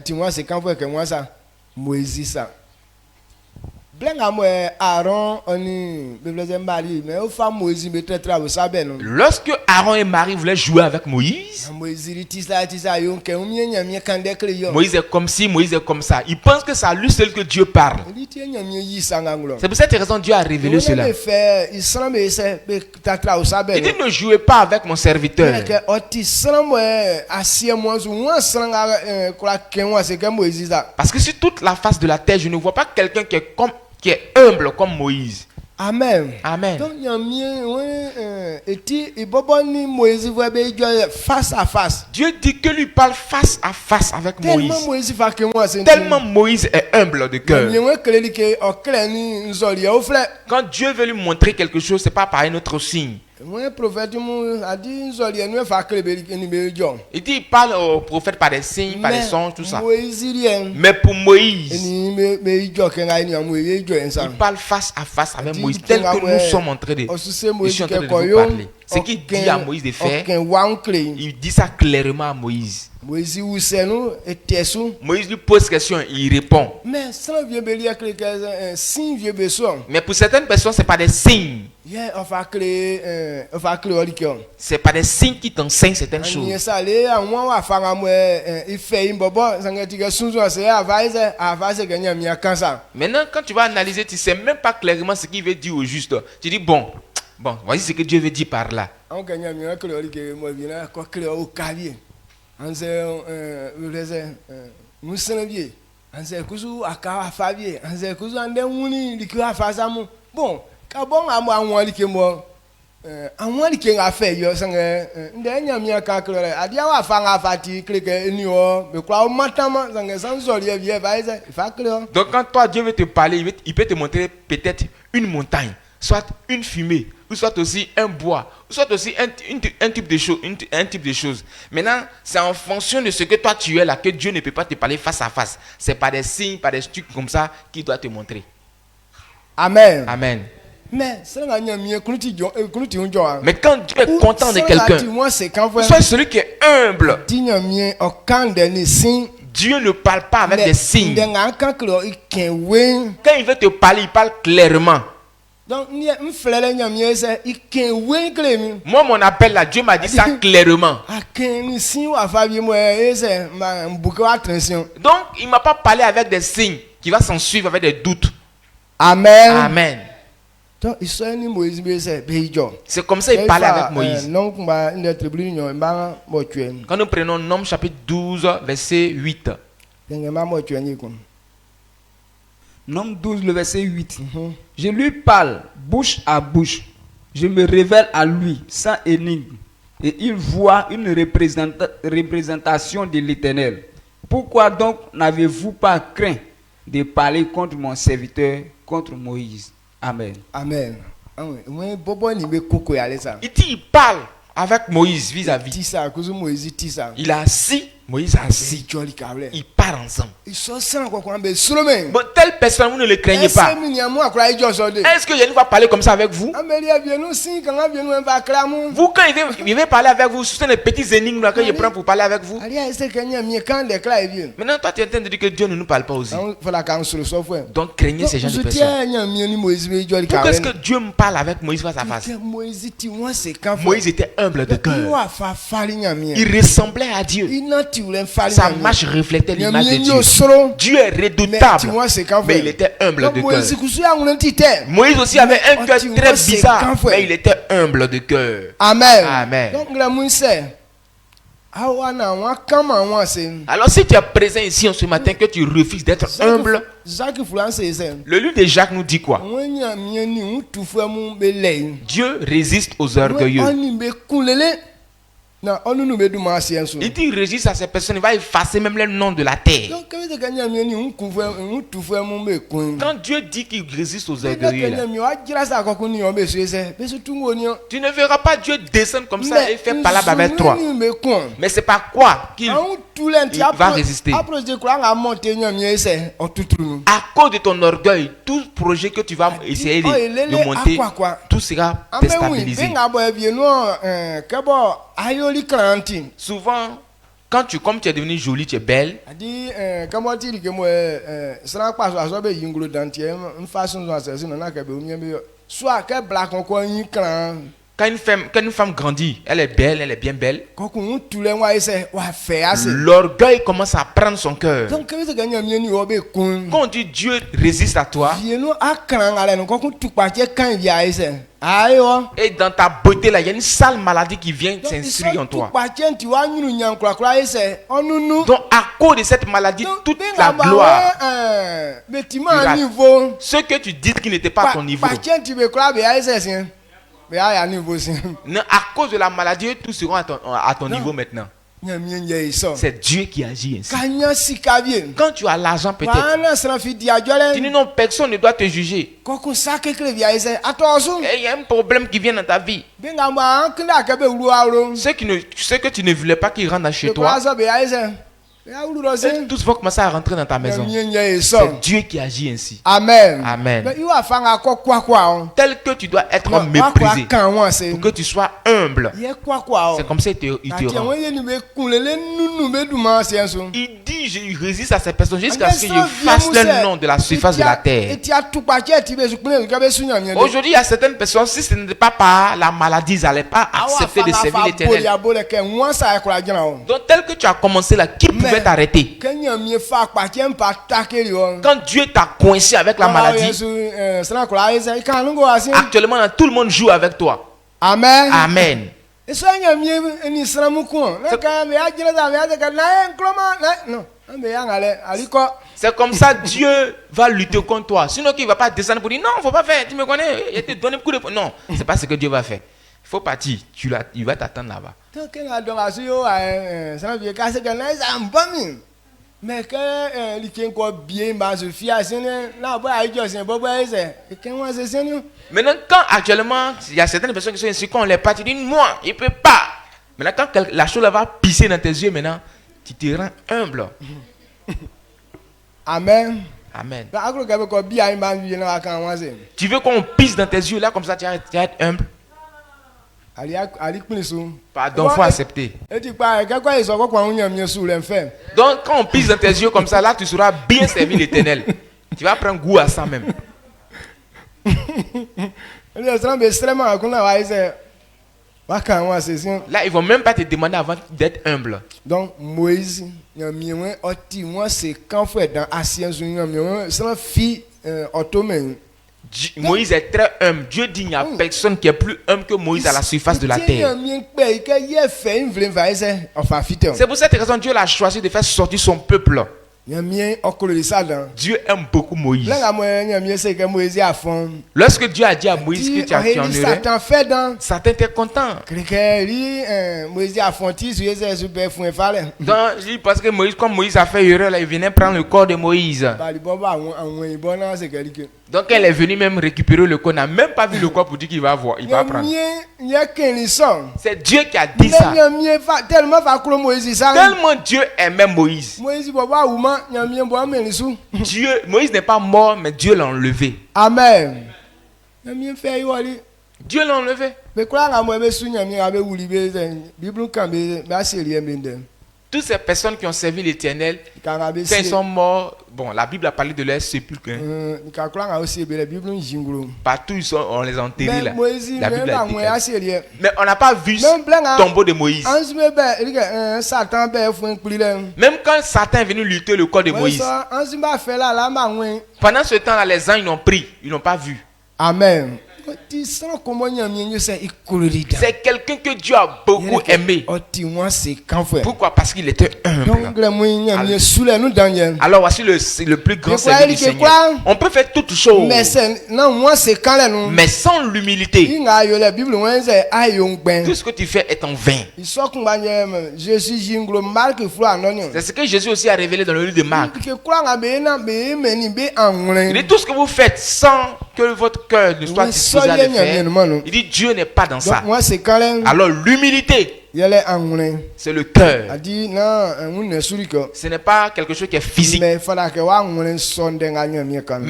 tu vois, c'est quand que moi ça, Moïse ça. Aaron, on est marié, mais aux femmes Moïse me traite au sabbat. Lorsque Aaron et Marie voulaient jouer avec Moïse, Moïse est comme ci, Moïse est comme ça. Il pense que c'est à lui seul que Dieu parle. C'est pour cette raison que Dieu a révélé cela. Il dit ne jouez pas avec mon serviteur. Parce que sur toute la face de la terre, je ne vois pas quelqu'un qui est humble comme Moïse. Amen. Amen. Donc, face à face. Dieu dit que lui parle face à face avec Moïse. Tellement Tellement Moïse est humble de cœur. Quand Dieu veut lui montrer quelque chose, c'est pas par un autre signe. Il dit il parle au prophète par des signes, par des songes, tout ça. Mais pour Moïse, il parle face à face avec Moïse, tel que nous sommes en train de, je suis en train de vous parler. Ce qu'il dit à Moïse de faire, il dit ça clairement à Moïse. Moïse lui pose question, il répond. Mais pour certaines personnes, ce n'est pas des signes. C'est pas des signes qui t'enseignent certaines choses. Maintenant, quand tu vas analyser, tu ne sais même pas clairement ce qu'il veut dire au juste. Tu dis, bon, voici ce que Dieu veut dire par là. Bon, donc quand toi Dieu veut te parler, il peut te montrer peut-être une montagne, soit une fumée, ou soit aussi un bois, ou soit aussi un type de choses. Maintenant, c'est en fonction de ce que toi tu es là que Dieu ne peut pas te parler face à face. C'est pas des signes, pas des trucs comme ça qu'il doit te montrer. Amen. Amen. Mais quand Dieu est content de quelqu'un, soit celui qui est humble, Dieu ne parle pas avec des signes. Quand il veut te parler, il parle clairement. Moi, mon appel là, Dieu m'a dit ça clairement. Donc, il ne m'a pas parlé avec des signes qui va s'en suivre avec des doutes. Amen. Amen. C'est comme ça qu'il parlait avec Moïse. Quand nous prenons Nom chapitre 12, verset 8. Nom 12, le verset 8. Je lui parle bouche à bouche. Je me révèle à lui sans énigme. Et il voit une représentation de l'Éternel. Pourquoi donc n'avez-vous pas craint de parler contre mon serviteur, contre Moïse? Amen. Amen. Il dit, il parle avec Moïse vis-à-vis. Il est assis Moïse assis. joli kawle. Ils partent ensemble. Ils sont sans quoi qu'on be Solomon. Bon, telle personne, vous ne le craignez pas. Est-ce que je ne vais parler comme ça avec vous? Vous, quand il vient parler avec vous, ce sont les petits énigmes là que je prends pour parler avec vous. Maintenant, toi, tu es en train de dire que Dieu ne nous parle pas aussi. Donc, craignez ces gens de personnes. Pourquoi est-ce que Dieu me parle avec Moïse face à face? Moïse était humble de cœur. Il ressemblait à Dieu. Sa marche reflétait l'image de Dieu. Dieu est redoutable, mais il était humble de cœur. Moïse aussi avait un cœur très bizarre, mais il était humble de cœur. Amen. Amen. Donc, la mousse, alors si tu es présent ici en ce matin que tu refuses d'être humble, le livre de Jacques nous dit quoi? Dieu résiste aux orgueilleux. Il dit résiste à ces personnes, il va effacer même le nom de la terre. Quand Dieu dit qu'il résiste aux orgueilleux, là, tu ne verras pas Dieu descendre comme ça et faire palabre avec toi. Mais c'est par quoi qu'il va résister? À cause de ton orgueil, tout projet que tu vas essayer de monter, tout sera déstabilisé. Souvent, comme tu es devenu jolie, tu es belle. Quand une femme grandit, elle est belle, elle est bien belle. L'orgueil commence à prendre son cœur. Quand on dit Dieu résiste à toi, et dans ta beauté là, il y a une sale maladie qui vient s'inscrire en toi. Donc à cause de cette maladie, toute la gloire, ce que tu dis qui n'était pas à ton niveau, non, à cause de la maladie, tout sera à ton niveau maintenant. C'est Dieu qui agit ainsi. Quand tu as l'argent peut-être, tu dis non, personne ne doit te juger. Et il y a un problème qui vient dans ta vie. Ce que tu ne voulais pas qu'il rentre chez toi, et tous vont commencer à rentrer dans ta maison. C'est Dieu qui agit ainsi. Amen. Amen. Tel que tu dois être méprisé pour que tu sois humble. C'est comme ça qu'il te rend. Il dit je résiste à ces personnes jusqu'à ce que je fasse le nom de la surface de la terre. Aujourd'hui il y a certaines personnes, si ce n'était pas par la maladie, ils n'allaient pas accepter de servir l'Éternel. Donc tel que tu as commencé là, qui pouvait t'arrêter? Quand Dieu t'a coincé avec la maladie, actuellement tout le monde joue avec toi. Amen. Amen. C'est comme ça Dieu va lutter contre toi. Sinon il ne va pas descendre pour dire non, il ne faut pas faire. Tu me connais, il te donne un coup de... Non, c'est pas ce que Dieu va faire. Il faut partir. Il va t'attendre là-bas. Mais maintenant, quand actuellement il y a certaines personnes qui sont ici, quand on les partit, ils disent moi, il ne peut pas. Maintenant, quand la chose va pisser dans tes yeux, maintenant, tu te rends humble. Amen. Amen. Tu veux qu'on pisse dans tes yeux là, comme ça tu vas être humble? Pardon, il faut accepter. Donc quand on pisse dans tes yeux comme ça, là tu seras bien servi l'Éternel. Tu vas prendre goût à ça même. Là ils vont même pas te demander avant d'être humble. Donc Moïse, Moïse est très humble. Dieu dit qu'il n'y a personne qui est plus humble que Moïse à la surface de la terre. C'est pour cette raison que Dieu l'a choisi de faire sortir son peuple. Dieu aime beaucoup Moïse. Lorsque Dieu a dit à Moïse que tu en aurais, Satan était content. Donc, parce que Moïse, comme Moïse a fait erreur, il venait prendre le corps de Moïse. Donc elle est venue même récupérer le corps, n'a même pas vu le corps pour dire qu'il va voir, il va prendre. C'est Dieu qui a dit ça. Tellement va couler Moïse ça. Tellement Dieu aimait Moïse. Moïse papa ouma nyamie bo amelisu. Dieu, Moïse n'est pas mort, mais Dieu l'a enlevé. Amen. Nyamie fait yoli. Dieu l'a enlevé. Mais quoi nga mo be su nyamie abe wuli be Bible kan be ba serie mende. Toutes ces personnes qui ont servi l'Éternel, quand ils sont morts, bon, la Bible a parlé de leur sépulcre. Partout on les a enterrés là. La Bible a dit. Mais on n'a pas vu le tombeau de Moïse. Même quand Satan est venu lutter le corps de Moïse, pendant ce temps-là, les anges l'ont pris, ils n'ont pas vu. Amen. C'est quelqu'un que Dieu a beaucoup aimé. Pourquoi? Parce qu'il était humble. Alors voici le plus grand service du Seigneur. On peut faire toutes choses, mais sans l'humilité, tout ce que tu fais est en vain. C'est ce que Jésus aussi a révélé dans le livre de Marc. Il dit tout ce que vous faites sans que votre cœur ne soit disposé à le faire. Il dit Dieu n'est pas dans ça. Alors l'humilité, c'est le cœur. Ce n'est pas quelque chose qui est physique. Mais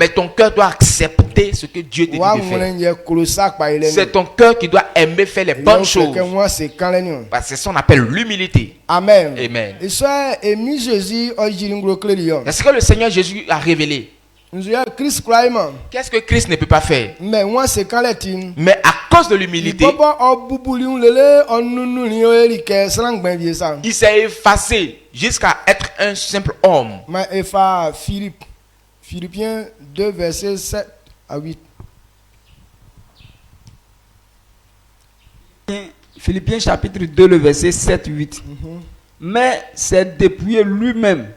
ton cœur doit accepter ce que Dieu te dit de faire. C'est ton cœur qui doit aimer faire les bonnes choses. Parce que c'est ce qu'on appelle l'humilité. Amen. Amen. C'est ce que le Seigneur Jésus a révélé. Qu'est-ce que Christ ne peut pas faire? Mais à cause de l'humilité, il s'est effacé jusqu'à être un simple homme. Philippiens 2, versets 7 à 8. Philippiens chapitre 2, le verset 7-8. Mais c'est dépouillé lui-même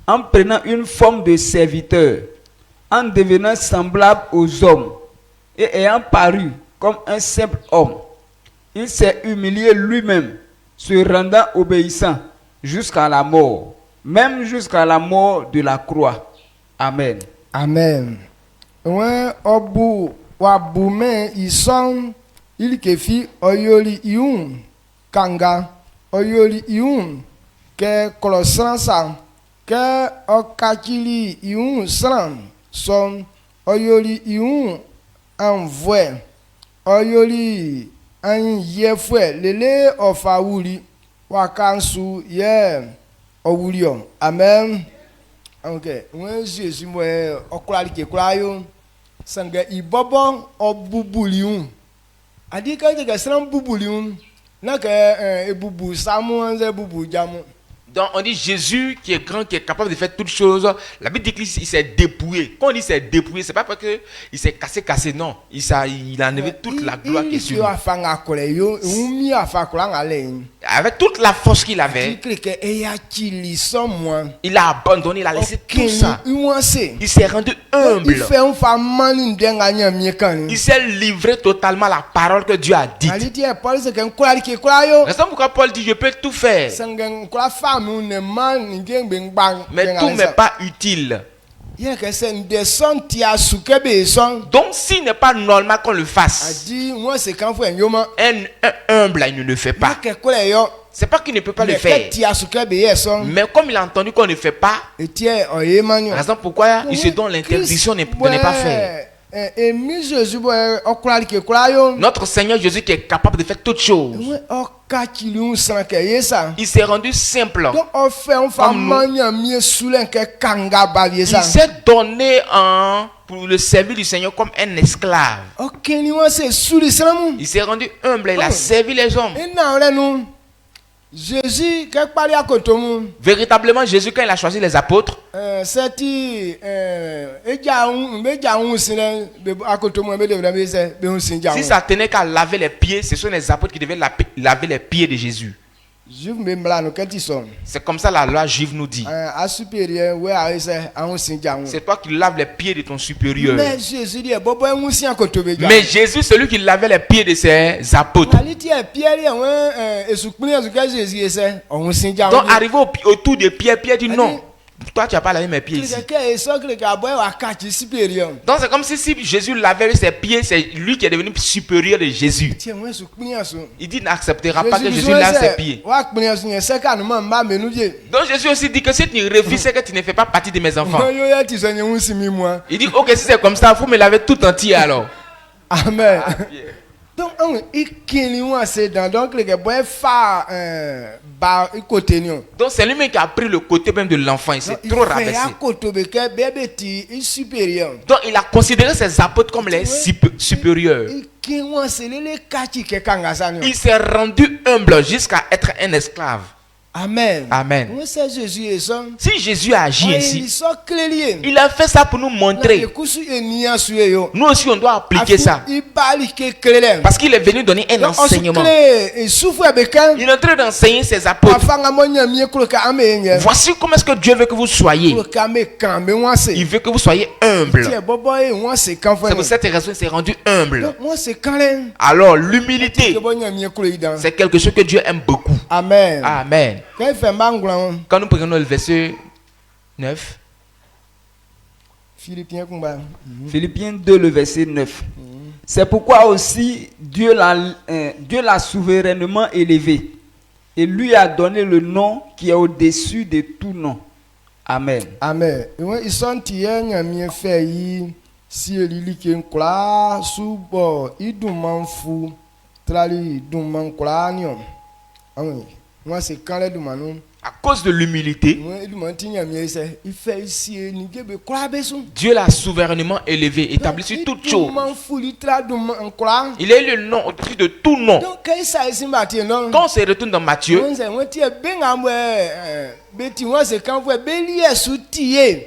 en prenant une forme de serviteur, en devenant semblable aux hommes et ayant paru comme un simple homme. Il s'est humilié lui-même, se rendant obéissant jusqu'à la mort, même jusqu'à la mort de la croix. Amen. Amen. Ouais, obu wabume ison il kefi oyoli iun kanga oyoli iun ke kolosransa ke okachili iun sran son oyoli iun envoie oyoli an yefwe lele ofawuli wakansu ye owulio. Amen. Okay, when Jesus mo okulali ke kulayo sanga ibobo obubuliun adika ke sran bubuliun na ke ebubu samu anze bubu jamu. Donc on dit Jésus qui est grand, qui est capable de faire toutes choses. La Bible dit qu'il s'est dépouillé. Quand on dit s'est dépouillé, c'est pas parce que il s'est cassé, non. Il a enlevé toute la gloire qui est sur lui. Avec toute la force qu'il avait, il a abandonné, il a laissé tout ça. Il s'est rendu humble. Il s'est livré totalement à la parole que Dieu a dite. C'est pourquoi Paul dit je peux tout faire. Mais tout n'est pas utile. Donc s'il n'est pas normal qu'on le fasse, un humble il ne le fait pas. C'est pas qu'il ne peut pas le faire, mais comme il a entendu qu'on ne fait pas, raison pourquoi il se donne l'interdiction de ne pas faire. Notre Seigneur Jésus qui est capable de faire toutes choses, il s'est rendu simple. Il s'est donné pour le service du Seigneur comme un esclave. Il s'est rendu humble, il a servi les hommes. Jésus, véritablement Jésus quand il a choisi les apôtres, si ça tenait qu'à laver les pieds, ce sont les apôtres qui devaient laver les pieds de Jésus. C'est comme ça la loi juive nous dit. C'est toi qui laves les pieds de ton supérieur. Mais Jésus, celui qui lavait les pieds de ses apôtres. Donc arrivé autour de Pierre, Pierre dit non. Toi, tu n'as pas lavé mes pieds ici. Quelqu'un est sûr que le gars a catch supérieur. Donc c'est comme si Jésus lavait ses pieds, c'est lui qui est devenu supérieur de Jésus. Tiens, moi, je suis sûr. Il dit n'acceptera pas que Jésus lave ses pieds. Donc Jésus aussi dit que si tu refuses, c'est que tu ne fais pas partie de mes enfants. Il dit ok, si c'est comme ça, il faut me laver tout entier alors. Amen. Ah, bien. Donc, donc le gars côté. Donc c'est lui-même qui a pris le côté même de l'enfant, il s'est trop rabaissé. Supérieur. Donc il a considéré ses apôtres comme les supérieurs. Il s'est rendu humble jusqu'à être un esclave. Amen. Amen. Jésus Si Jésus a agi ainsi, il il a fait ça pour nous montrer. Nous aussi on doit appliquer ça. Parce qu'il est venu donner un enseignement. Il est en train d'enseigner ses apôtres. Voici comment est-ce que Dieu veut que vous soyez. Il veut que vous soyez humble. C'est pour cette raison qu'il s'est rendu humble. Alors l'humilité, c'est quelque chose que Dieu aime beaucoup. Amen. Amen. Quand nous prenons le verset 9, Philippiens 2, le verset 9. C'est pourquoi aussi Dieu l'a souverainement élevé et lui a donné le nom qui est au-dessus de tout nom. Amen. Amen. Ils sont si il y a sous fou trali moi c'est quand les à cause de l'humilité, Dieu l'a souverainement élevé, établi sur toutes choses. Il a eu le nom au-dessus de tout nom. Quand on se retourne dans Matthieu,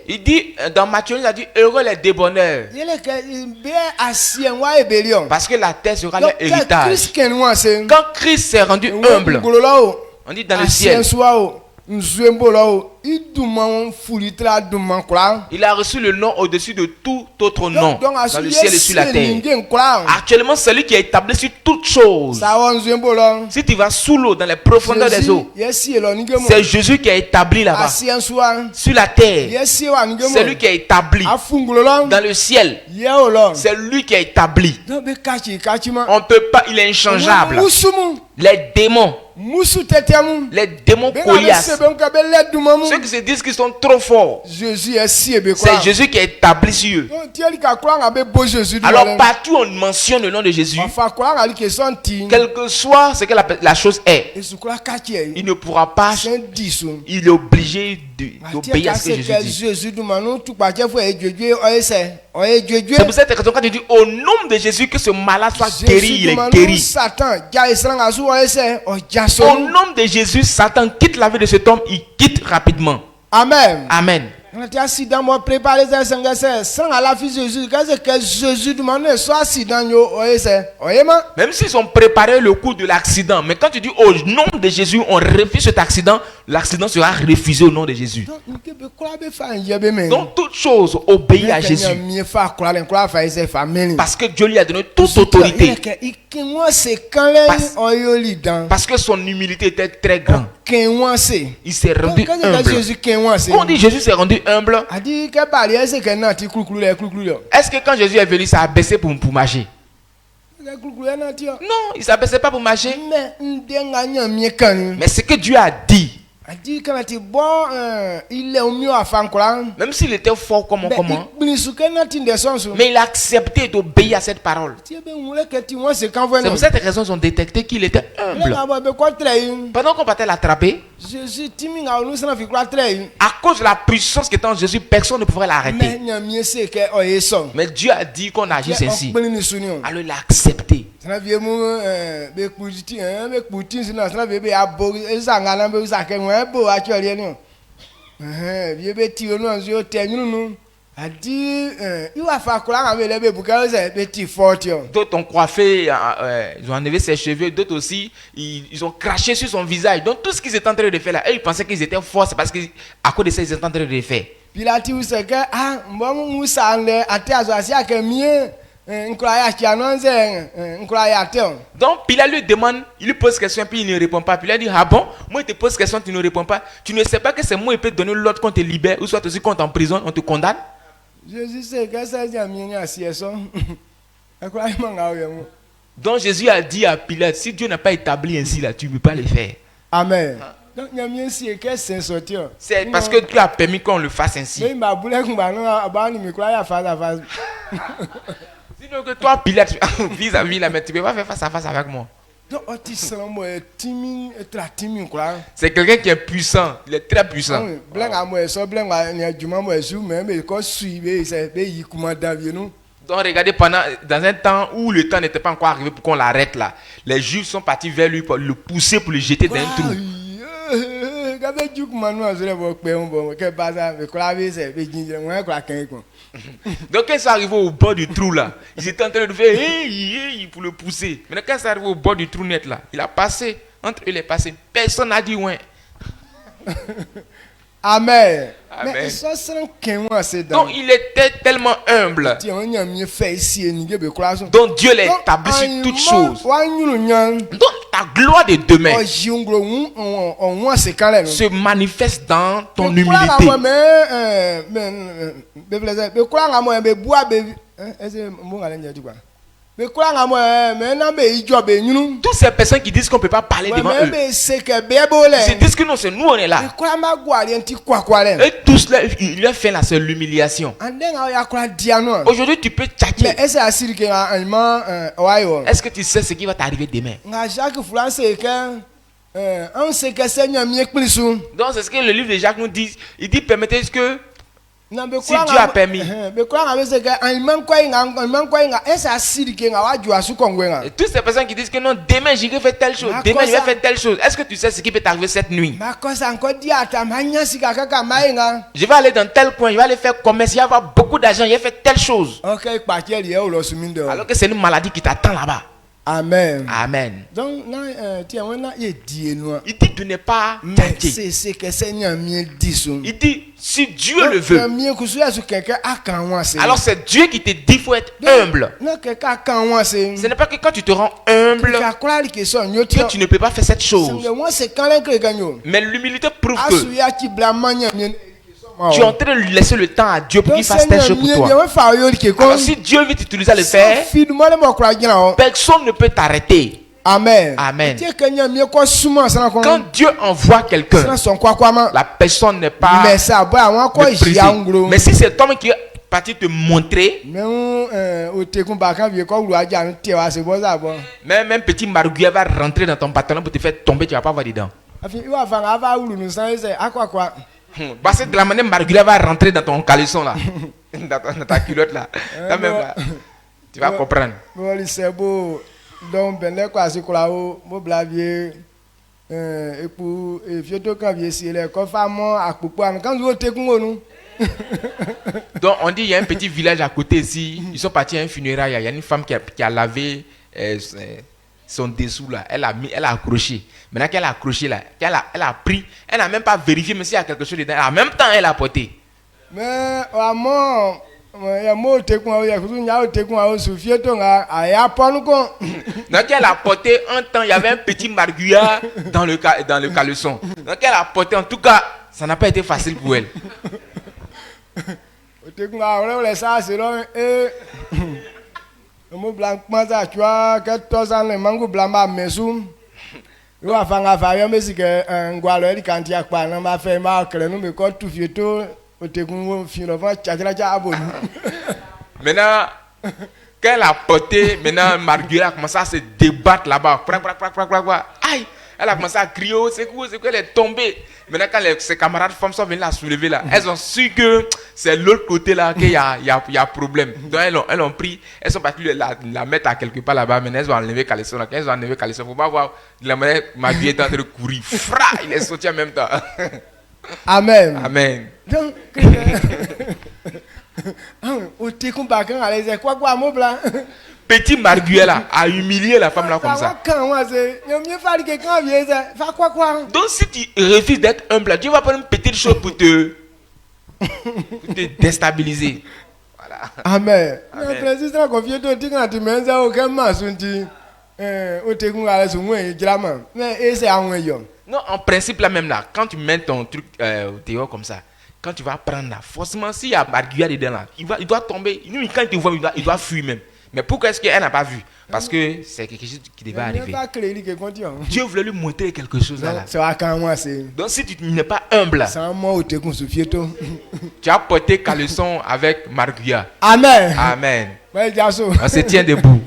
il dit, dans Matthieu, il a dit heureux les débonneurs. Parce que la terre sera leur héritage. Quand Christ s'est rendu humble, on dit dans le ciel, il a reçu le nom au-dessus de tout autre nom dans le ciel et sur la terre. Actuellement, celui qui est établi sur toutes choses. Si tu vas sous l'eau, dans les profondeurs des eaux, c'est Jésus qui est établi là-bas. Sur la terre, c'est lui qui est établi. Dans le ciel, c'est lui qui est établi. On ne peut pas, il est inchangeable. Les démons Goliath, ceux qui se disent qu'ils sont trop forts, c'est Jésus qui est établi sur eux. Alors partout on mentionne le nom de Jésus, quel que soit ce que la chose est, il ne pourra pas, il est obligé d'obéir à ce que Jésus dit. C'est pour cette raison quand il dit au nom de Jésus que ce malade soit guéri, il est guéri. Au nom de Jésus, Satan quitte la vie de cet homme, il quitte rapidement. Amen. Amen. Même s'ils ont préparé le coup de l'accident, mais quand tu dis au nom de Jésus, on refuse cet accident, l'accident sera refusé au nom de Jésus. Donc toute chose obéit à Jésus. Parce que Dieu lui a donné toute autorité. Parce que son humilité était très grande. Il s'est rendu humble. On dit Jésus s'est rendu humble. Est-ce que quand Jésus est venu, ça a baissé pour marcher? Non, il ne s'abaissait pas pour marcher. Mais ce que Dieu a dit, même s'il était fort comment, mais il a accepté d'obéir à cette parole. C'est pour cette raison qu'ils ont détecté qu'il était humble. Pendant qu'on partait l'attraper, à cause de la puissance qui était en Jésus, personne ne pouvait l'arrêter. Mais Dieu a dit qu'on agisse ainsi. Alors il a accepté. D'autres ont coiffé, ils ont enlevé ses cheveux, d'autres aussi, ils ont craché sur son visage. Donc tout ce qu'ils étaient en train de faire là, eux, ils pensaient qu'ils étaient forts, c'est parce qu'à cause de ça, ils étaient en train de le faire. nkura chia no nze nkura ya tel. Donc Pilate lui demande, il lui pose question, puis il ne répond pas. Pilate dit, ah bon, moi il te pose question, tu ne réponds pas. Tu ne sais pas que c'est moi qui peux te donner l'ordre qu'on te libère, ou soit aussi qu'on t'emprisonne, on te condamne. Jésus sait que ça dit à mien si ça. Nkura manga yo. Donc Jésus a dit à Pilate, si Dieu n'a pas établi ainsi là, tu ne peux pas le faire. Amen. Donc il y a mien si que c'est sortir. C'est parce que Dieu a permis qu'on le fasse ainsi. Mais ma boule kumba no abani mi kura ya face à face. Sinon que toi Pilate vis-à-vis là, mais tu ne peux pas faire face à face avec moi. Donc tu sens moi timide timide quoi. C'est quelqu'un qui est puissant, il est très puissant. Blanc à moi so blanc à ni adjuma moi sou mais ko suivre c'est be yi commandant vieux nous. Donc regardez, dans un temps où le temps n'était pas encore arrivé pour qu'on l'arrête là, les Juifs sont partis vers lui pour le pousser, pour le jeter dans un trou. Donc quand ils sont arrivés au bord du trou là, ils étaient en train de faire hey, pour le pousser. Mais quand ils sont arrivés au bord du trou net là, il a passé, entre eux il est passé, personne n'a dit ouais. Amen. Amen. Mais ça sent qu'un c'est Donc il était tellement humble. Donc Dieu l'a établi sur toutes choses. Donc ta gloire de demain se manifeste dans ton humilité. Toutes ces personnes qui disent qu'on ne peut pas parler devant eux, ils disent que non, c'est nous on est là. Et tous là, il leur fait là, c'est l'humiliation. Aujourd'hui tu peux tchatcher. Est-ce que tu sais ce qui va t'arriver demain? Donc c'est ce que le livre de Jacques nous dit. Il dit permettez que si Dieu a permis. Et toutes ces personnes qui disent que non, demain je vais faire telle chose, demain je vais faire telle chose. Est-ce que tu sais ce qui peut t'arriver cette nuit? Je vais aller dans tel coin, je vais aller faire commerce, je vais avoir beaucoup d'argent, je vais faire telle chose. Alors que c'est une maladie qui t'attend là-bas. Amen. Amen. Donc, il dit de ne pas tenter. Il dit si Dieu le veut. Alors c'est Dieu qui te dit qu'il faut être humble. Ce n'est pas que quand tu te rends humble que tu ne peux pas faire cette chose. Mais l'humilité prouve que tu es en train de laisser le temps à Dieu pour qu'il fasse telle chose pour toi. Alors si Dieu veut t'utiliser à le faire, personne ne peut t'arrêter. Amen. Amen. Quand Dieu envoie quelqu'un, la personne n'est pas méprisée. Mais si c'est toi qui est parti te montrer, même un petit marguerite va rentrer dans ton pantalon pour te faire tomber, tu ne vas pas voir dedans. Parce que de la manière Marguerite va rentrer dans ton caleçon là, dans ta culotte là, même là, tu vas comprendre. Donc ben quoi c'est quoi mo blavier et pour fioto quand vieux si les confamment à popo quand vous te nous. Donc on dit il y a un petit village à côté ici, ils sont partis à un funérail, il y a une femme qui a lavé son dessous là, elle a accroché. Maintenant qu'elle a accroché là, elle a pris, elle n'a même pas vérifié mais s'il y a quelque chose dedans. En même temps, elle a porté. Mais vraiment, il y a mot tekun, il y a tekun Sophie tonga, aya panuko. Donc elle a porté un temps, il y avait un petit marguerite dans le caleçon. Donc elle a porté, en tout cas, ça n'a pas été facile pour elle. Tekun a on ça c'est long et le mot blanc comment ça tu vois 14 ans le mango blanc ma mesum. Yo afanga fa yo mesi ke ngwalo eri kan ti apa na ma fe ma kele no me ko tu fieto o te kun fi no va chachira cha abonu. Maintenant quand elle a porté, maintenant Marguerite a commencé à se débattre là-bas. Aïe, elle a commencé à crier, c'est quoi, elle est tombée. Maintenant quand ses camarades femmes sont venues la soulever là, elles ont su que c'est l'autre côté là qu'il y a problème. Donc elles ont pris, elles sont parties la mettre à quelque part là-bas. Maintenant elles ont enlevé caleçon là. Quand elles ont enlevé caleçon, faut pas voir de la manière Marguerite est en train de courir. Fra, il est sorti en même temps. Amen. Amen. Donc Petit Marguerite là a humilié la femme là comme ça. Donc si tu refuses d'être humble, Dieu va prendre une petite chose pour te déstabiliser. Voilà. Amen. Amen. Président confié ton tigre tu mets ça aucun masunti. Au tegun à la soumoue drama. Mais c'est un yon. Non, en principe là même là, quand tu mets ton truc au dehors comme ça, quand tu vas prendre là, forcément s'il y a Marguerite dedans là, il doit tomber. Nous, quand il te voit, il doit fuir même. Mais pourquoi est-ce qu'elle n'a pas vu? Parce que c'est quelque chose qui devait arriver. Dieu voulait lui montrer quelque chose là. Donc si tu n'es pas humble, tu as porté caleçon avec Marguerite. Amen. Amen. On On se tient debout.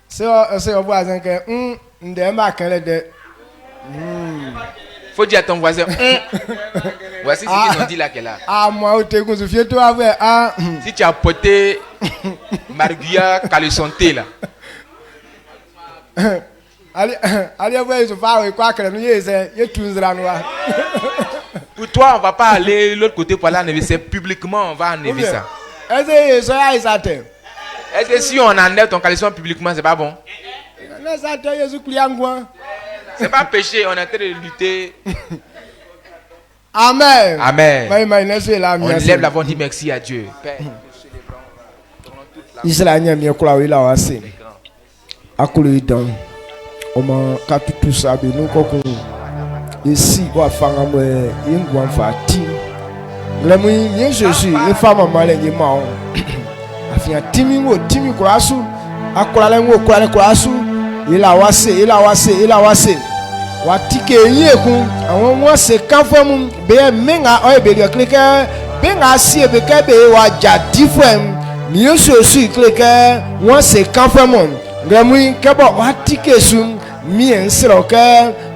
C'est au voisin que Faut dire à ton voisin. Voici ce qu'ils ont dit là qu'elle a. Ah, moi, Si tu as porté Marguerite caleçon thé là. Allez voir, je vais quoi que nous y tout Pour toi, on va pas aller de l'autre côté pour aller enlever. C'est publiquement, on va enlever ça. Est-ce que si on enlève ton caleçon publiquement, c'est pas bon? C'est pas péché, on est en train de lutter. Amen. Amen. On On lève la voix, on dit merci à Dieu. Père, Israël mi kula wi la wa se akulu idan oma katutu sabe no kokun esi wa fanga mo ingwan fa ti le mu yin jesu e fa mama le yin ma o afia timi wo timi kura su akura le wo kura su ila wa se wa tike yin ekun awon mo se kan fo mu be menga o e be ri klike be nga si e be ke be wa ja different mieux ceci que moi c'est quand vraiment gramui que bon atike sum mien sero que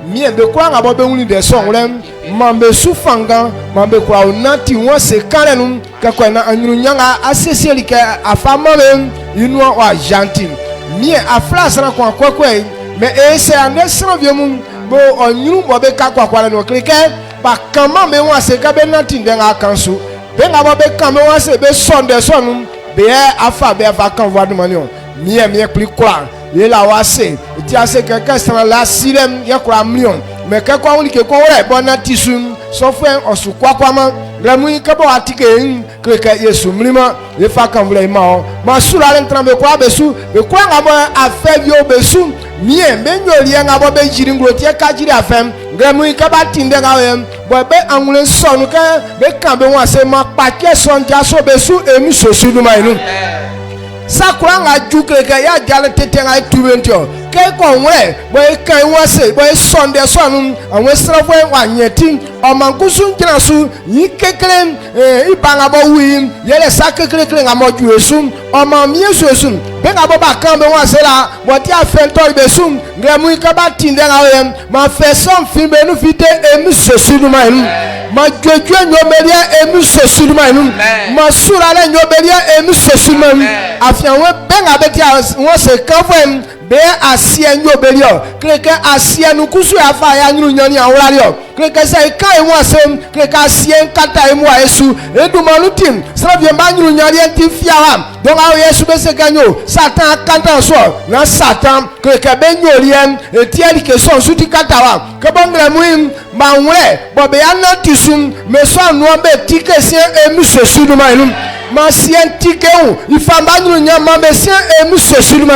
mien be kwa ngabo be uni de son lem mambe sufanga mambe kwa onati moi c'est quand lenum que kwa na anyuru nyanga asesieli que afama be inua wa gentil mien afla sara kwa mais c'est en descend vieux mun bo onyuru bo be ka kwa no clique ba kama me wa c'est ka be nati ndenga kansu be ngabo be kama wa c'est be sonde sonum be afa be va kan voix de manion mie plus quoi il la wase ti ase quelqu'un sans la silem ya kwa million mais que quoi on li que quoi ouais bon tisum so fait on su quoi ma ramu que bon atike que yesu mlima le fa kan voulait ma sura l'entrambe quoi besu be quoi ngabo affaire yo besu mie menyoli ngabo be jiri nglotie ka jiri afem ramu que ba tinde ngawem bo be angule sonu que be kan be wase ma paquet son dia so besu emi so sulu mainu sakura nga juke ke ya jale tete nga tuwentio ke ko nwe boy kan wase boy sonde sonu anwe srafo wa nyeti o mankusu njina su yikekele ibanga bo wi yele sakekele nga mo juesu o ma miesu esu be nga bo ba kan be wase la bo ti afento be su ngemu ka ba tinde nga we ma fe son fin be nu fite emi sesulu mainu ma jojwe nyomeria emi sesulu mainu ma sura la nyomeria emi sesulu mainu afia we benga beti won se kanfo be asie nyoberio kreke asie nukusu afa ya nyuru nyani awrario kreke se kai won se kreke asie kata emu ayesu edumanu tim sravie ma nyuru nyani enti fiawa donc awo yesu be se ganyo satan kanta so na satan kreke be nyoriem etieli ke so suti katawa ke bongre muim ma nwre bo be anatisum me so no be tikesie emu sesudu mainum ma scientifique ou il faut pas nous nyama mesien emu sesulma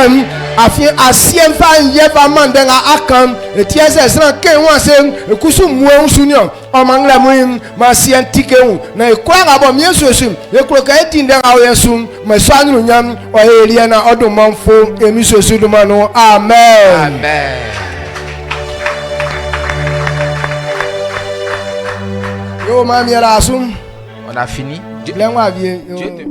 afi asien fa yeva mandenga akam etiese sra ke wanse kusu muo sunyo o mangla muim ma scientifique ou na ikwa ngabo miesusu ekroka etinde ngawo yesu ma so anu nyam o elia na odumanfo emu sesulma no amen amen. Yo mami rasum on a fini. Dieu te